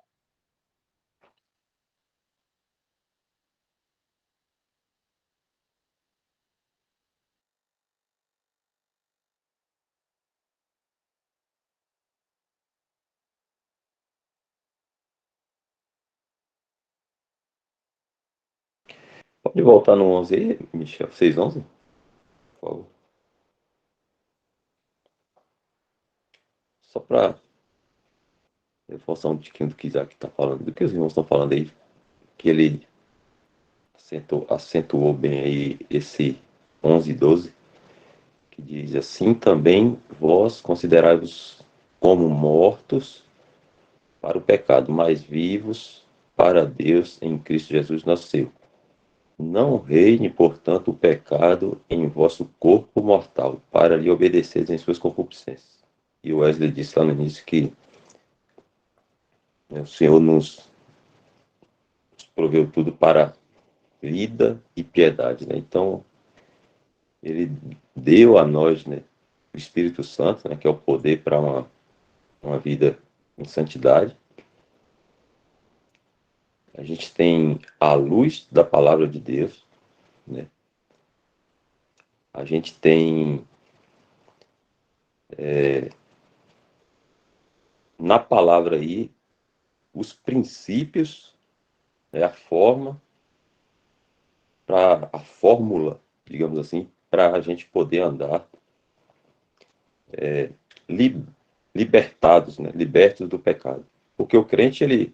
Pode voltar no 11 aí, Michel? 6:11? Por favor. Só para reforçar um tiquinho do que Isaac está falando, do que os irmãos estão falando aí, que ele acentuou bem aí esse 11 e 12, que diz assim: também vós considerai-vos como mortos para o pecado, mas vivos para Deus em Cristo Jesus nosso Senhor. Não reine, portanto, o pecado em vosso corpo mortal, para lhe obedecer em suas concupiscências. E o Wesley disse lá no início que o Senhor nos proveu tudo para vida e piedade, né? Então, Ele deu a nós, né, o Espírito Santo, né, que é o poder para uma vida em santidade. A gente tem a luz da palavra de Deus, né? A gente tem na palavra aí os princípios, né, a forma para a fórmula, digamos assim, para a gente poder andar libertados, né? Libertos do pecado. Porque o crente, ele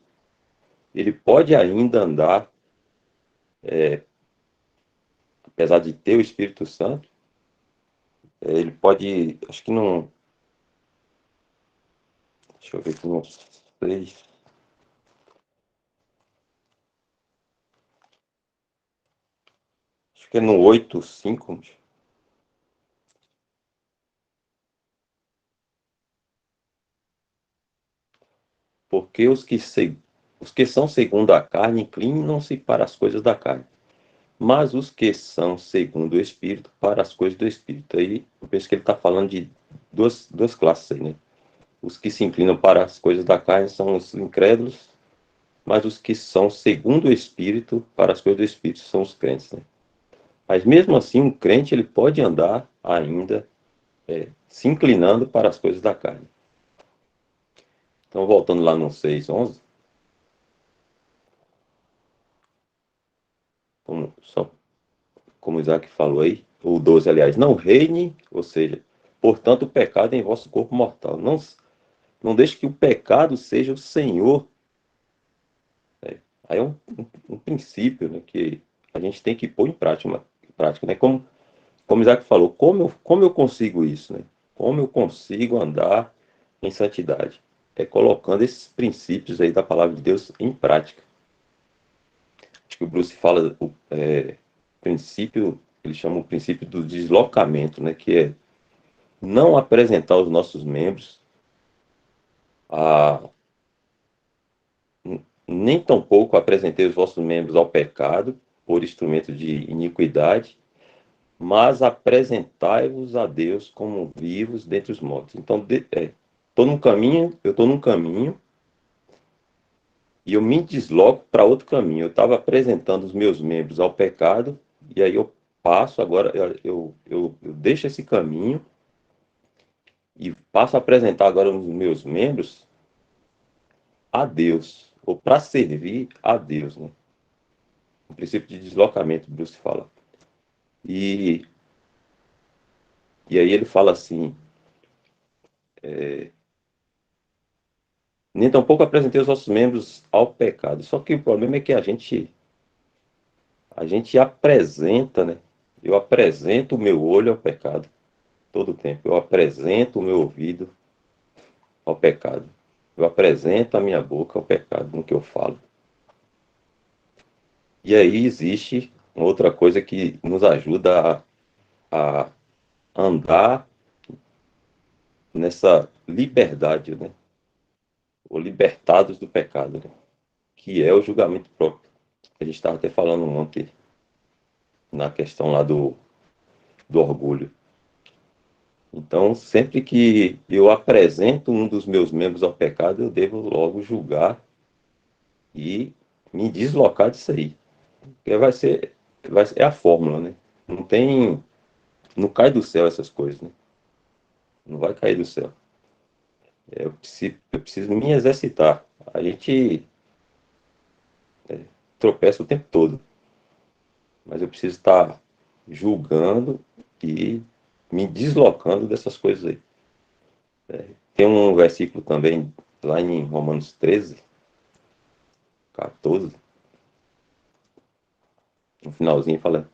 pode ainda andar, apesar de ter o Espírito Santo, ele pode, acho que não, deixa eu ver aqui, não sei, acho que é no 8:5, porque os que são segundo a carne inclinam-se para as coisas da carne, mas os que são segundo o Espírito, para as coisas do Espírito. Aí eu penso que ele está falando de duas classes aí, né? Os que se inclinam para as coisas da carne são os incrédulos, mas os que são segundo o Espírito, para as coisas do Espírito, são os crentes, né? Mas mesmo assim, um crente ele pode andar ainda se inclinando para as coisas da carne. Então, voltando lá no 6:11, como o Isaac falou aí, o 12, aliás, não reine, ou seja, portanto, o pecado é em vosso corpo mortal. Não deixe que o pecado seja o Senhor. Aí é um princípio, né, que a gente tem que pôr em prática, né? Como o Isaac falou, como eu consigo isso, né? Como eu consigo andar em santidade? É colocando esses princípios aí da palavra de Deus em prática. Acho que o Bruce fala princípio, ele chama o princípio do deslocamento, né? Que é não apresentar os nossos membros a nem tampouco apresentei os vossos membros ao pecado por instrumento de iniquidade, mas apresentai-vos a Deus como vivos dentre os mortos. Então, eu estou num caminho e eu me desloco para outro caminho. Eu estava apresentando os meus membros ao pecado, e aí eu passo agora, eu deixo esse caminho e passo a apresentar agora os meus membros a Deus, ou para servir a Deus, né? O princípio de deslocamento, Bruce fala. E, e aí ele fala assim, nem tampouco apresentei os nossos membros ao pecado. Só que o problema é que a gente apresenta, né? Eu apresento o meu olho ao pecado todo o tempo. Eu apresento o meu ouvido ao pecado. Eu apresento a minha boca ao pecado no que eu falo. E aí existe uma outra coisa que nos ajuda a andar nessa liberdade, né? Ou libertados do pecado, né? Que é o julgamento próprio. A gente estava até falando ontem na questão lá do orgulho. Então, sempre que eu apresento um dos meus membros ao pecado, eu devo logo julgar e me deslocar disso aí. Porque é a fórmula, né? Não cai do céu essas coisas, né? Não vai cair do céu. Eu preciso me exercitar. A gente tropeça o tempo todo, mas eu preciso estar julgando e me deslocando dessas coisas aí. Tem um versículo também lá em Romanos 13:14, no finalzinho, fala: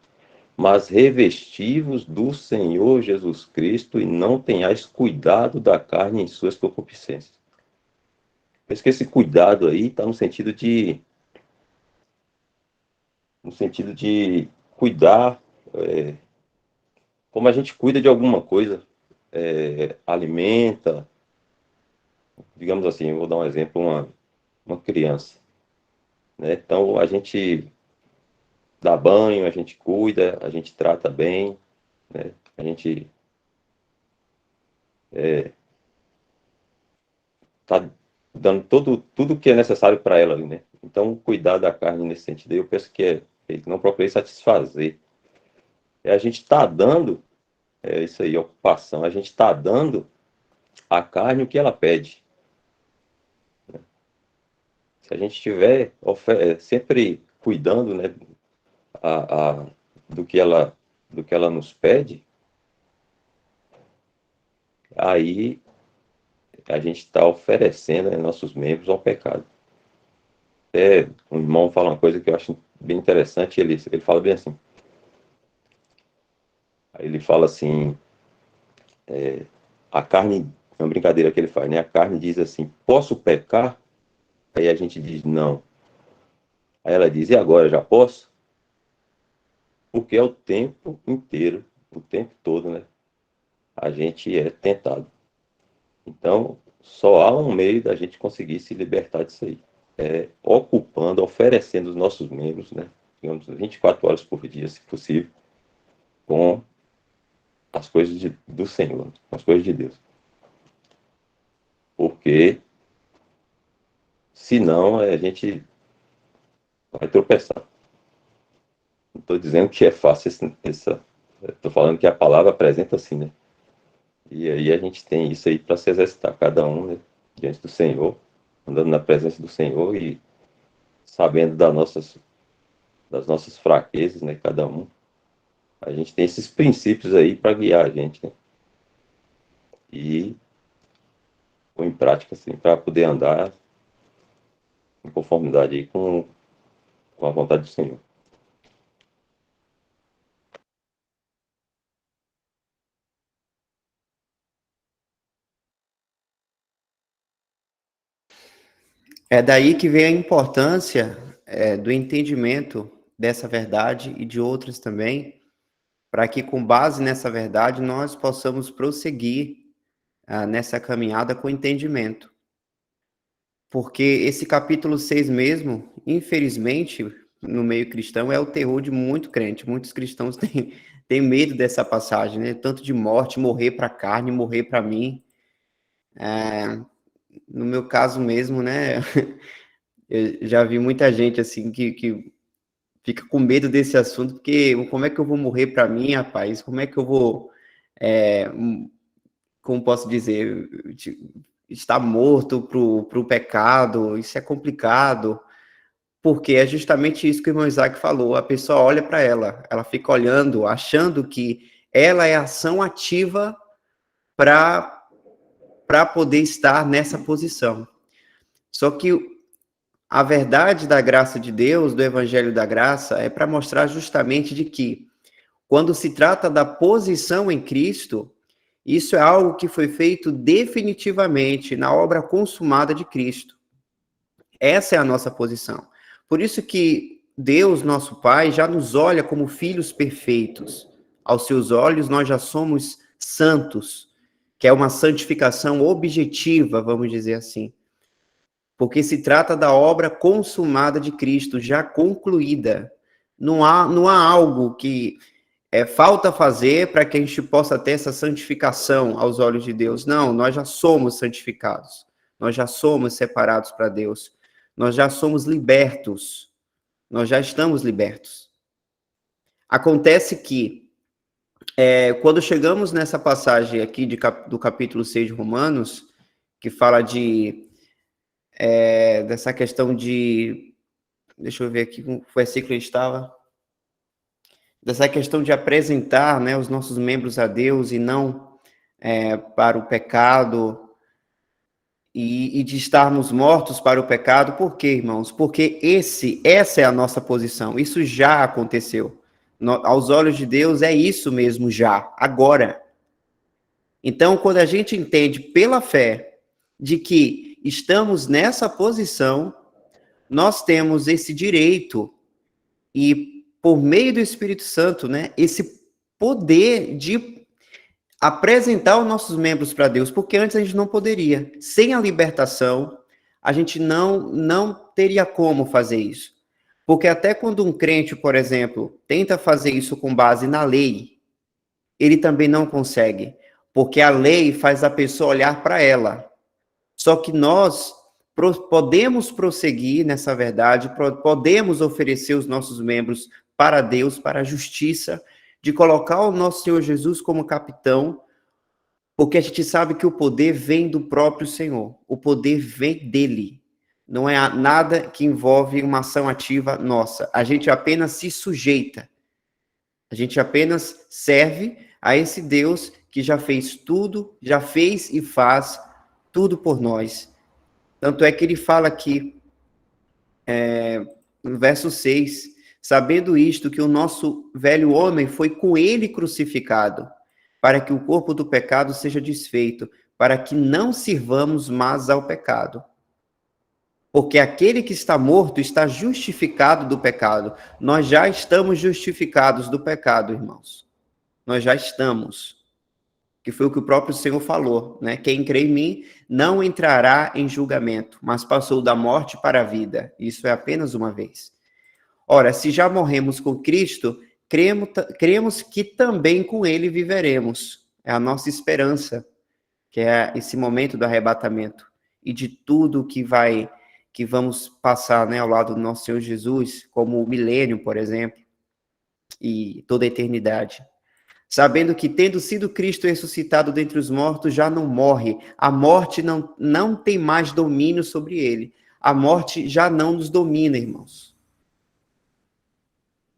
mas revestivos do Senhor Jesus Cristo e não tenhais cuidado da carne em suas concupiscências. Penso que esse cuidado aí está no sentido de cuidar, como a gente cuida de alguma coisa, alimenta, digamos assim, eu vou dar um exemplo, uma criança, né? Então a gente dá banho, a gente cuida, a gente trata bem, né? A gente está dando tudo que é necessário para ela ali, né? Então, cuidar da carne nesse sentido, eu penso que ele não procurei satisfazer. A gente está dando, isso aí, ocupação, a gente está dando à carne o que ela pede. Se a gente estiver sempre cuidando, né, do que ela nos pede, aí a gente está oferecendo, né, nossos membros ao pecado. Até um irmão fala uma coisa que eu acho bem interessante, ele fala bem assim. Aí ele fala assim, a carne, é uma brincadeira que ele faz, né? A carne diz assim, posso pecar? Aí a gente diz, não. Aí ela diz, e agora, já posso? Porque é o tempo inteiro, o tempo todo, né? A gente é tentado. Então, só há um meio da gente conseguir se libertar disso aí. É ocupando, oferecendo os nossos membros, né? Digamos, 24 horas por dia, se possível, com as coisas do Senhor, com as coisas de Deus. Porque, senão, a gente vai tropeçar. Não estou dizendo que é fácil estou falando que a palavra apresenta assim, né? E aí a gente tem isso aí para se exercitar, cada um, né, diante do Senhor, andando na presença do Senhor e sabendo das nossas fraquezas, né, cada um. A gente tem esses princípios aí para guiar a gente, né? E pôr em prática, assim, para poder andar em conformidade aí com a vontade do Senhor. É daí que vem a importância do entendimento dessa verdade e de outras também, para que, com base nessa verdade, nós possamos prosseguir nessa caminhada com entendimento. Porque esse capítulo 6 mesmo, infelizmente, no meio cristão, é o terror de muito crente. Muitos cristãos têm medo dessa passagem, né? Tanto de morte, morrer para a carne, morrer para mim. No meu caso mesmo, né? Eu já vi muita gente assim que fica com medo desse assunto, porque como é que eu vou morrer para mim, rapaz? Como é que eu vou, como posso dizer, estar morto pro pecado? Isso é complicado, porque é justamente isso que o irmão Isaac falou. A pessoa olha para ela fica olhando, achando que ela é ação ativa para poder estar nessa posição. Só que a verdade da graça de Deus, do Evangelho da Graça, é para mostrar justamente de que, quando se trata da posição em Cristo, isso é algo que foi feito definitivamente na obra consumada de Cristo. Essa é a nossa posição. Por isso que Deus, nosso Pai, já nos olha como filhos perfeitos. Aos seus olhos, nós já somos santos, que é uma santificação objetiva, vamos dizer assim. Porque se trata da obra consumada de Cristo, já concluída. Não há algo que falta fazer para que a gente possa ter essa santificação aos olhos de Deus. Não, nós já somos santificados. Nós já somos separados para Deus. Nós já somos libertos. Nós já estamos libertos. Acontece que, quando chegamos nessa passagem aqui do capítulo 6 de Romanos, que fala dessa questão de... Deixa eu ver aqui o versículo estava... Dessa questão de apresentar, né, os nossos membros a Deus e não para o pecado, e de estarmos mortos para o pecado. Por quê, irmãos? Porque essa é a nossa posição. Isso já aconteceu. Aos olhos de Deus é isso mesmo já, agora. Então, quando a gente entende pela fé de que estamos nessa posição, nós temos esse direito e, por meio do Espírito Santo, né, esse poder de apresentar os nossos membros para Deus, porque antes a gente não poderia. Sem a libertação, a gente não teria como fazer isso. Porque até quando um crente, por exemplo, tenta fazer isso com base na lei, ele também não consegue, porque a lei faz a pessoa olhar para ela. Só que nós podemos prosseguir nessa verdade, podemos oferecer os nossos membros para Deus, para a justiça, de colocar o nosso Senhor Jesus como capitão, porque a gente sabe que o poder vem do próprio Senhor, o poder vem dele. Não é nada que envolve uma ação ativa nossa. A gente apenas se sujeita. A gente apenas serve a esse Deus que já fez tudo, já fez e faz tudo por nós. Tanto é que ele fala aqui, no verso 6, sabendo isto, que o nosso velho homem foi com ele crucificado, para que o corpo do pecado seja desfeito, para que não sirvamos mais ao pecado. Porque aquele que está morto está justificado do pecado. Nós já estamos justificados do pecado, irmãos. Nós já estamos. Que foi o que o próprio Senhor falou, né? Quem crê em mim não entrará em julgamento, mas passou da morte para a vida. Isso é apenas uma vez. Ora, se já morremos com Cristo, cremos que também com ele viveremos. É a nossa esperança, que é esse momento do arrebatamento e de tudo que vamos passar, né, ao lado do nosso Senhor Jesus, como o milênio, por exemplo, e toda a eternidade. Sabendo que, tendo sido Cristo ressuscitado dentre os mortos, já não morre. A morte não tem mais domínio sobre ele. A morte já não nos domina, irmãos.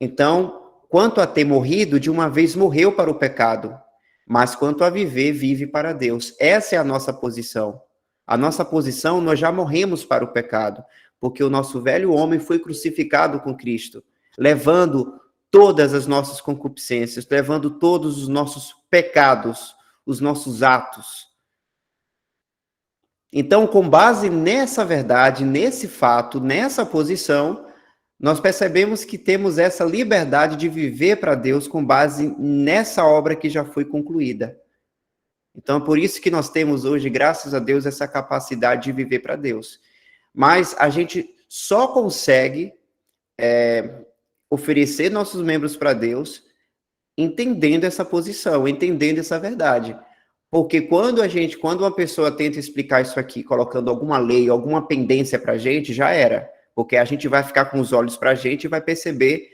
Então, quanto a ter morrido, de uma vez morreu para o pecado. Mas quanto a viver, vive para Deus. Essa é a nossa posição. A nossa posição, nós já morremos para o pecado, porque o nosso velho homem foi crucificado com Cristo, levando todas as nossas concupiscências, levando todos os nossos pecados, os nossos atos. Então, com base nessa verdade, nesse fato, nessa posição, nós percebemos que temos essa liberdade de viver para Deus com base nessa obra que já foi concluída. Então, por isso que nós temos hoje, graças a Deus, essa capacidade de viver para Deus. Mas a gente só consegue oferecer nossos membros para Deus entendendo essa posição, entendendo essa verdade. Porque quando uma pessoa tenta explicar isso aqui, colocando alguma lei, alguma pendência para a gente, já era. Porque a gente vai ficar com os olhos para a gente e vai perceber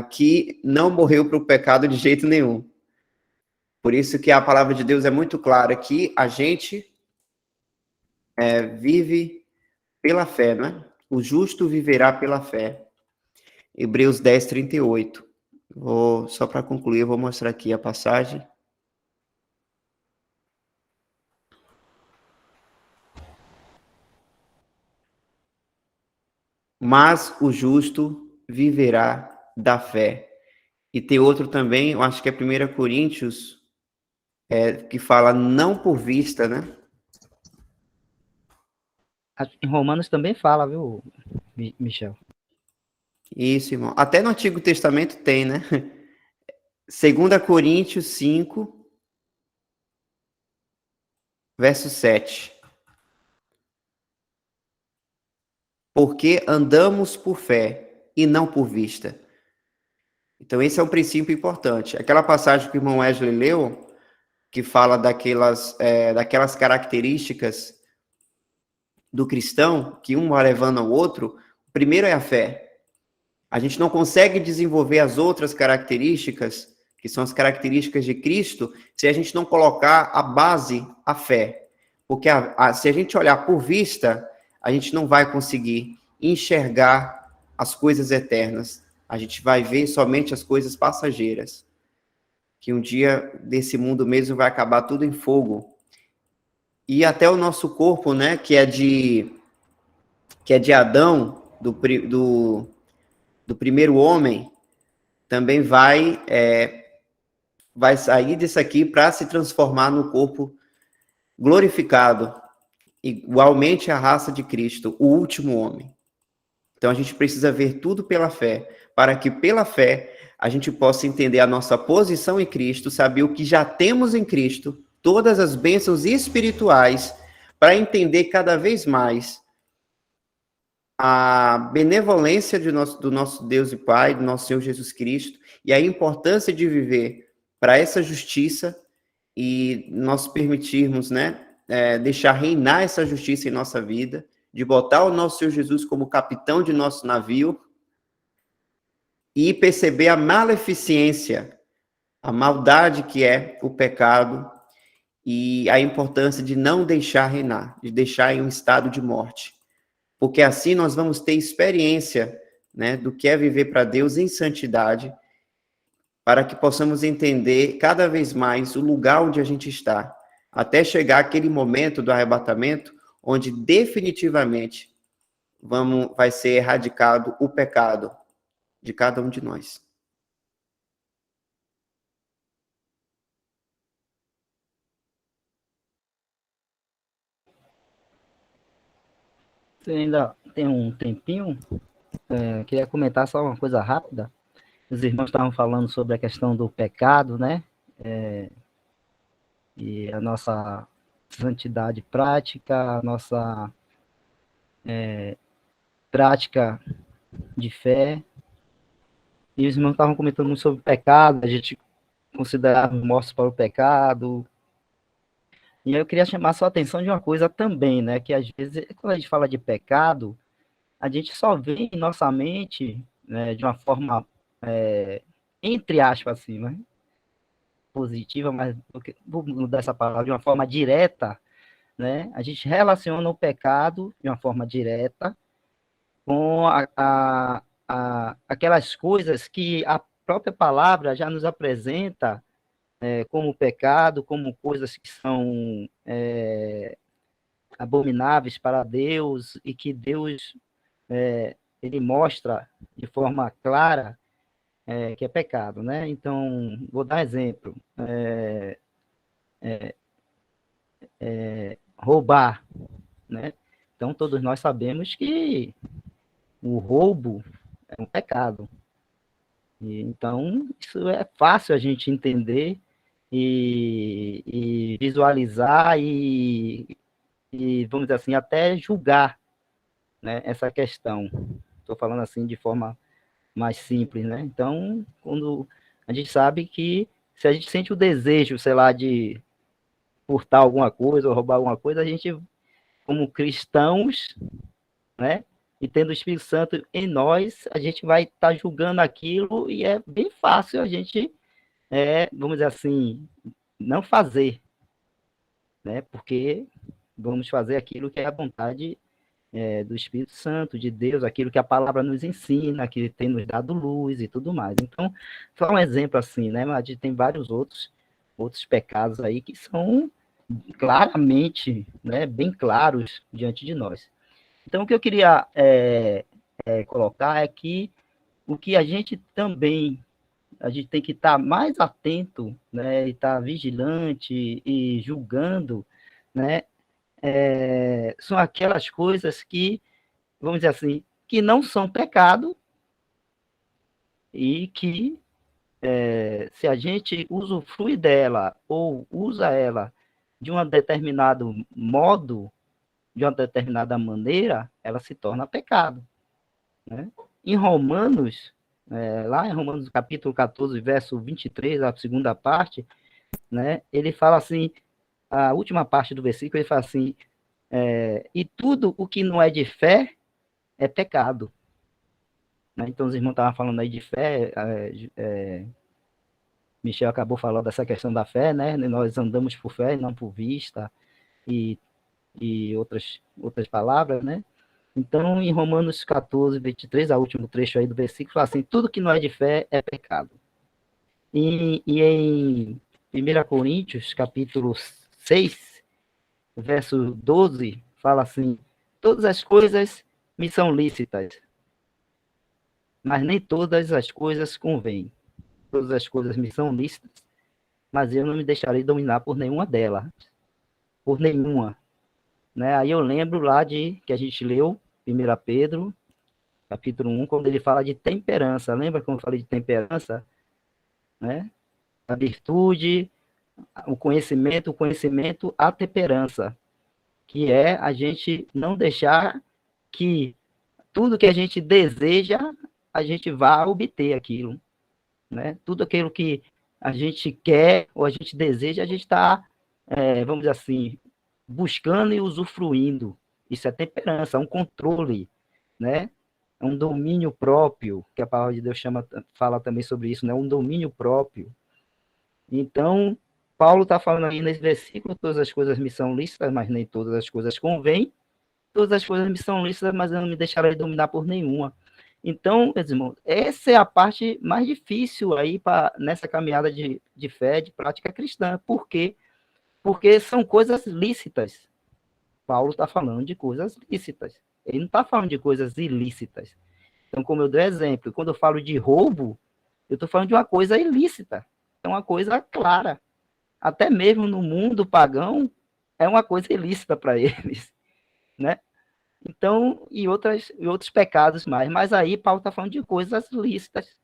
que não morreu para o pecado de jeito nenhum. Por isso que a palavra de Deus é muito clara que a gente vive pela fé, não é? O justo viverá pela fé. Hebreus 10, 38. Só para concluir, eu vou mostrar aqui a passagem. Mas o justo viverá da fé. E tem outro também, eu acho que é 1 Coríntios, que fala não por vista, né? Em Romanos também fala, viu, Michel? Isso, irmão. Até no Antigo Testamento tem, né? 2 Coríntios 5, verso 7. Porque andamos por fé e não por vista. Então, esse é um princípio importante. Aquela passagem que o irmão Wesley leu, que fala daquelas características do cristão, que um vai levando ao outro, o primeiro é a fé. A gente não consegue desenvolver as outras características, que são as características de Cristo, se a gente não colocar a base, a fé. Porque se a gente olhar por vista, a gente não vai conseguir enxergar as coisas eternas. A gente vai ver somente as coisas passageiras. Que um dia desse mundo mesmo vai acabar tudo em fogo. E até o nosso corpo, né, que é de Adão, do primeiro homem, também vai sair disso aqui para se transformar no corpo glorificado, igualmente a raça de Cristo, o último homem. Então a gente precisa ver tudo pela fé, para que pela fé a gente possa entender a nossa posição em Cristo, saber o que já temos em Cristo, todas as bênçãos espirituais, para entender cada vez mais a benevolência do nosso Deus e Pai, do nosso Senhor Jesus Cristo, e a importância de viver para essa justiça e nós permitirmos, né, deixar reinar essa justiça em nossa vida, de botar o nosso Senhor Jesus como capitão de nosso navio e perceber a maleficência, a maldade que é o pecado e a importância de não deixar reinar, de deixar em um estado de morte. porque assim nós vamos ter experiência, né, do que é viver para Deus em santidade, para que possamos entender cada vez mais o lugar onde a gente está, até chegar aquele momento do arrebatamento, onde definitivamente vai ser erradicado o pecado de cada um de nós. Você ainda tem um tempinho? Queria comentar só uma coisa rápida. Os irmãos estavam falando sobre a questão do pecado, né? E a nossa santidade prática, a nossa prática de fé. E os irmãos estavam comentando muito sobre o pecado, a gente considerar mortos para o pecado. E aí eu queria chamar a sua atenção de uma coisa também, né? Que às vezes, quando a gente fala de pecado, a gente só vê em nossa mente, né, de uma forma, entre aspas, assim, né? Positiva, mas vou mudar essa palavra, de uma forma direta, né? A gente relaciona o pecado de uma forma direta com aquelas coisas que a própria palavra já nos apresenta como pecado, como coisas que são abomináveis para Deus e que Deus ele mostra de forma clara que é pecado, né? Então, vou dar um exemplo. Roubar, né? Então, todos nós sabemos que o roubo é um pecado. Então, isso é fácil a gente entender e visualizar e, vamos dizer assim, até julgar, né, essa questão. Estou falando assim de forma mais simples, né? Então, quando a gente sabe que se a gente sente o desejo, sei lá, de furtar alguma coisa ou roubar alguma coisa, a gente, como cristãos, né? E tendo o Espírito Santo em nós, a gente vai estar julgando aquilo e é bem fácil a gente, vamos dizer assim, não fazer, né? Porque vamos fazer aquilo que é a vontade do Espírito Santo, de Deus, aquilo que a palavra nos ensina, que tem nos dado luz e tudo mais. Então, só um exemplo assim, né? Mas a gente tem vários outros pecados aí que são claramente, né, bem claros diante de nós. Então, o que eu queria colocar é que o que a gente tem que estar mais atento, né, e estar vigilante e julgando, né, são aquelas coisas que, vamos dizer assim, que não são pecado e que, se a gente usufrui dela ou usa ela de um determinado modo, de uma determinada maneira, ela se torna pecado, né? Em Romanos, lá em Romanos capítulo 14, verso 23, a segunda parte, né, ele fala assim, a última parte do versículo, ele fala assim, e tudo o que não é de fé é pecado. Né? Então, os irmãos estavam falando aí de fé, Michel acabou falando dessa questão da fé, né? Nós andamos por fé e não por vista, e outras palavras, né? Então, em Romanos 14, 23, o último trecho aí do versículo, fala assim, tudo que não é de fé é pecado. E em 1 Coríntios, capítulo 6, verso 12, fala assim, todas as coisas me são lícitas, mas nem todas as coisas convêm. Todas as coisas me são lícitas, mas eu não me deixarei dominar por nenhuma delas. Por nenhuma. Né? Aí eu lembro lá de que a gente leu 1 Pedro, capítulo 1, quando ele fala de temperança. Lembra quando eu falei de temperança? Né? A virtude, o conhecimento, a temperança, que é a gente não deixar que tudo que a gente deseja, a gente vá obter aquilo. Né? Tudo aquilo que a gente quer ou a gente deseja, a gente está, vamos dizer assim, buscando e usufruindo. Isso é temperança, é um controle, né? É um domínio próprio, que a palavra de Deus fala também sobre isso, né? Um domínio próprio. Então, Paulo está falando aí nesse versículo, todas as coisas me são lícitas, mas nem todas as coisas convêm, todas as coisas me são lícitas, mas eu não me deixarei dominar por nenhuma. Então, meus irmãos, essa é a parte mais difícil aí nessa caminhada de fé, de prática cristã. Por quê? Porque são coisas lícitas. Paulo está falando de coisas lícitas. Ele não está falando de coisas ilícitas. Então, como eu dei exemplo, quando eu falo de roubo, eu estou falando de uma coisa ilícita. É uma coisa clara. Até mesmo no mundo pagão, é uma coisa ilícita para eles, né? Então, e outros pecados mais. Mas aí Paulo está falando de coisas lícitas.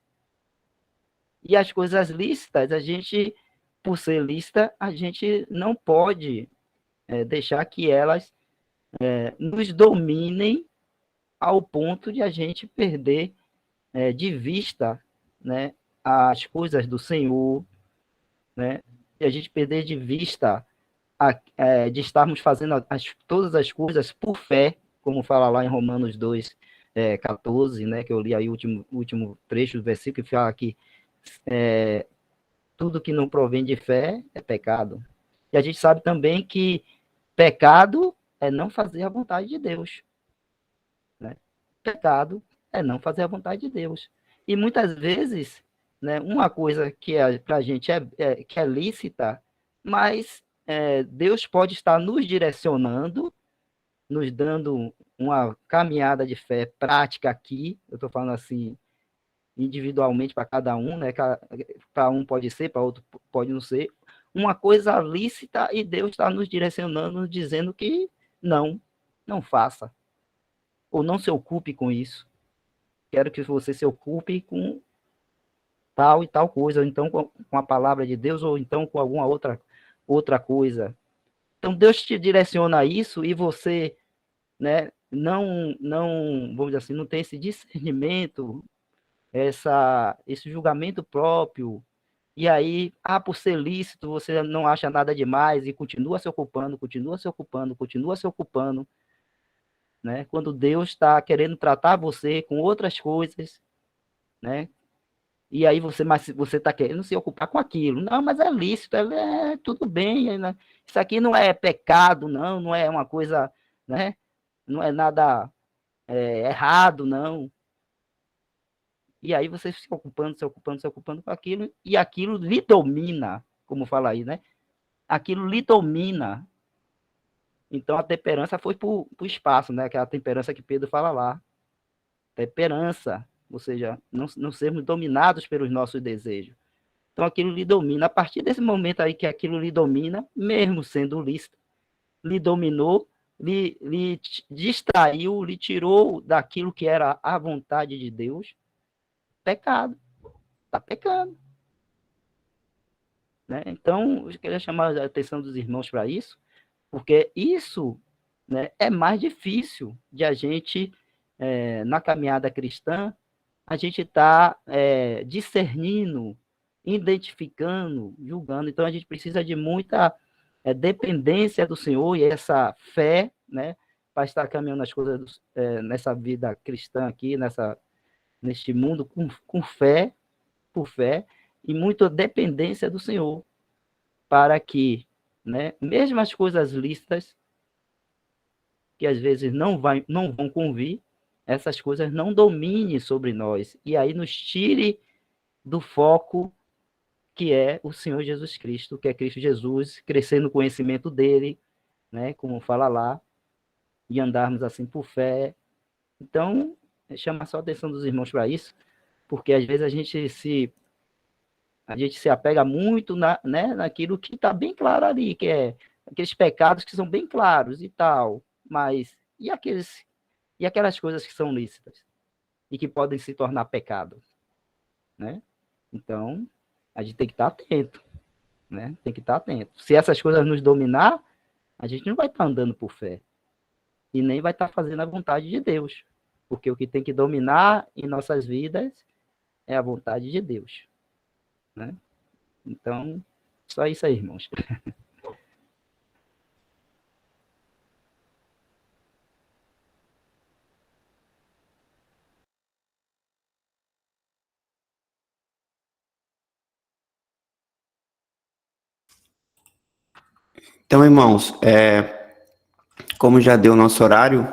E as coisas lícitas, a gente, por ser lícita, a gente não pode deixar que elas nos dominem ao ponto de a gente perder de vista, né, as coisas do Senhor, né, e a gente perder de vista de estarmos fazendo todas as coisas por fé, como fala lá em Romanos 2, 14, né, que eu li aí o último trecho do versículo, que fala que tudo que não provém de fé é pecado. E a gente sabe também que pecado é não fazer a vontade de Deus. Né? Pecado é não fazer a vontade de Deus. E muitas vezes, né, uma coisa que para a gente que é lícita, mas Deus pode estar nos direcionando, nos dando uma caminhada de fé prática aqui, eu estou falando assim, individualmente para cada um, né? Para um pode ser, para outro pode não ser, uma coisa lícita e Deus está nos direcionando, nos dizendo que não faça, ou não se ocupe com isso. Quero que você se ocupe com tal e tal coisa, ou então com a palavra de Deus, ou então com alguma outra coisa. Então Deus te direciona a isso e você, né, vamos dizer assim, não tem esse discernimento, esse julgamento próprio, e aí, por ser lícito, você não acha nada demais e continua se ocupando, continua se ocupando, continua se ocupando, né? Quando Deus está querendo tratar você com outras coisas, né? E aí mas você está querendo se ocupar com aquilo. Não, mas é lícito, tudo bem, né? Isso aqui não é pecado, não é uma coisa, né? Não é nada errado, não. E aí você se ocupando, se ocupando, se ocupando com aquilo, e aquilo lhe domina, como fala aí, né? Aquilo lhe domina. Então a temperança foi para o espaço, né? Aquela temperança que Pedro fala lá. Temperança, ou seja, não sermos dominados pelos nossos desejos. Então aquilo lhe domina. A partir desse momento aí que aquilo lhe domina, mesmo sendo lícito, lhe dominou, lhe distraiu, lhe tirou daquilo que era a vontade de Deus, pecado. Está pecando. Né? Então, eu queria chamar a atenção dos irmãos para isso, porque isso, né, é mais difícil de a gente, na caminhada cristã, a gente está discernindo, identificando, julgando. Então, a gente precisa de muita dependência do Senhor e essa fé, né, para estar caminhando as coisas nessa vida cristã aqui, neste mundo com fé, por fé, e muita dependência do Senhor, para que, né, mesmo as coisas lícitas, que às vezes não vão convir, essas coisas não dominem sobre nós, e aí nos tire do foco que é o Senhor Jesus Cristo, que é Cristo Jesus, crescer no conhecimento dele, né, como fala lá, e andarmos assim por fé. Então, chama só a atenção dos irmãos para isso, porque às vezes a gente se apega muito né, naquilo que está bem claro ali, que é aqueles pecados que são bem claros e tal, mas e aquelas coisas que são lícitas e que podem se tornar pecado, né? Então, a gente tem que estar atento, né? Tem que estar atento. Se essas coisas nos dominar, a gente não vai estar andando por fé e nem vai estar fazendo a vontade de Deus, porque o que tem que dominar em nossas vidas é a vontade de Deus, né? Então, só isso aí, irmãos. Então, irmãos, como já deu o nosso horário,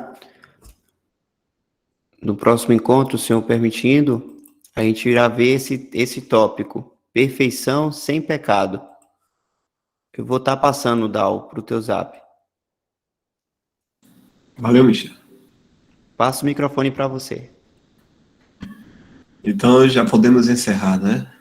No próximo encontro, o Senhor permitindo, a gente irá ver esse tópico, perfeição sem pecado. Eu vou estar passando, Dal, para o teu zap. Valeu, Michel. Passo o microfone para você. Então já podemos encerrar, né?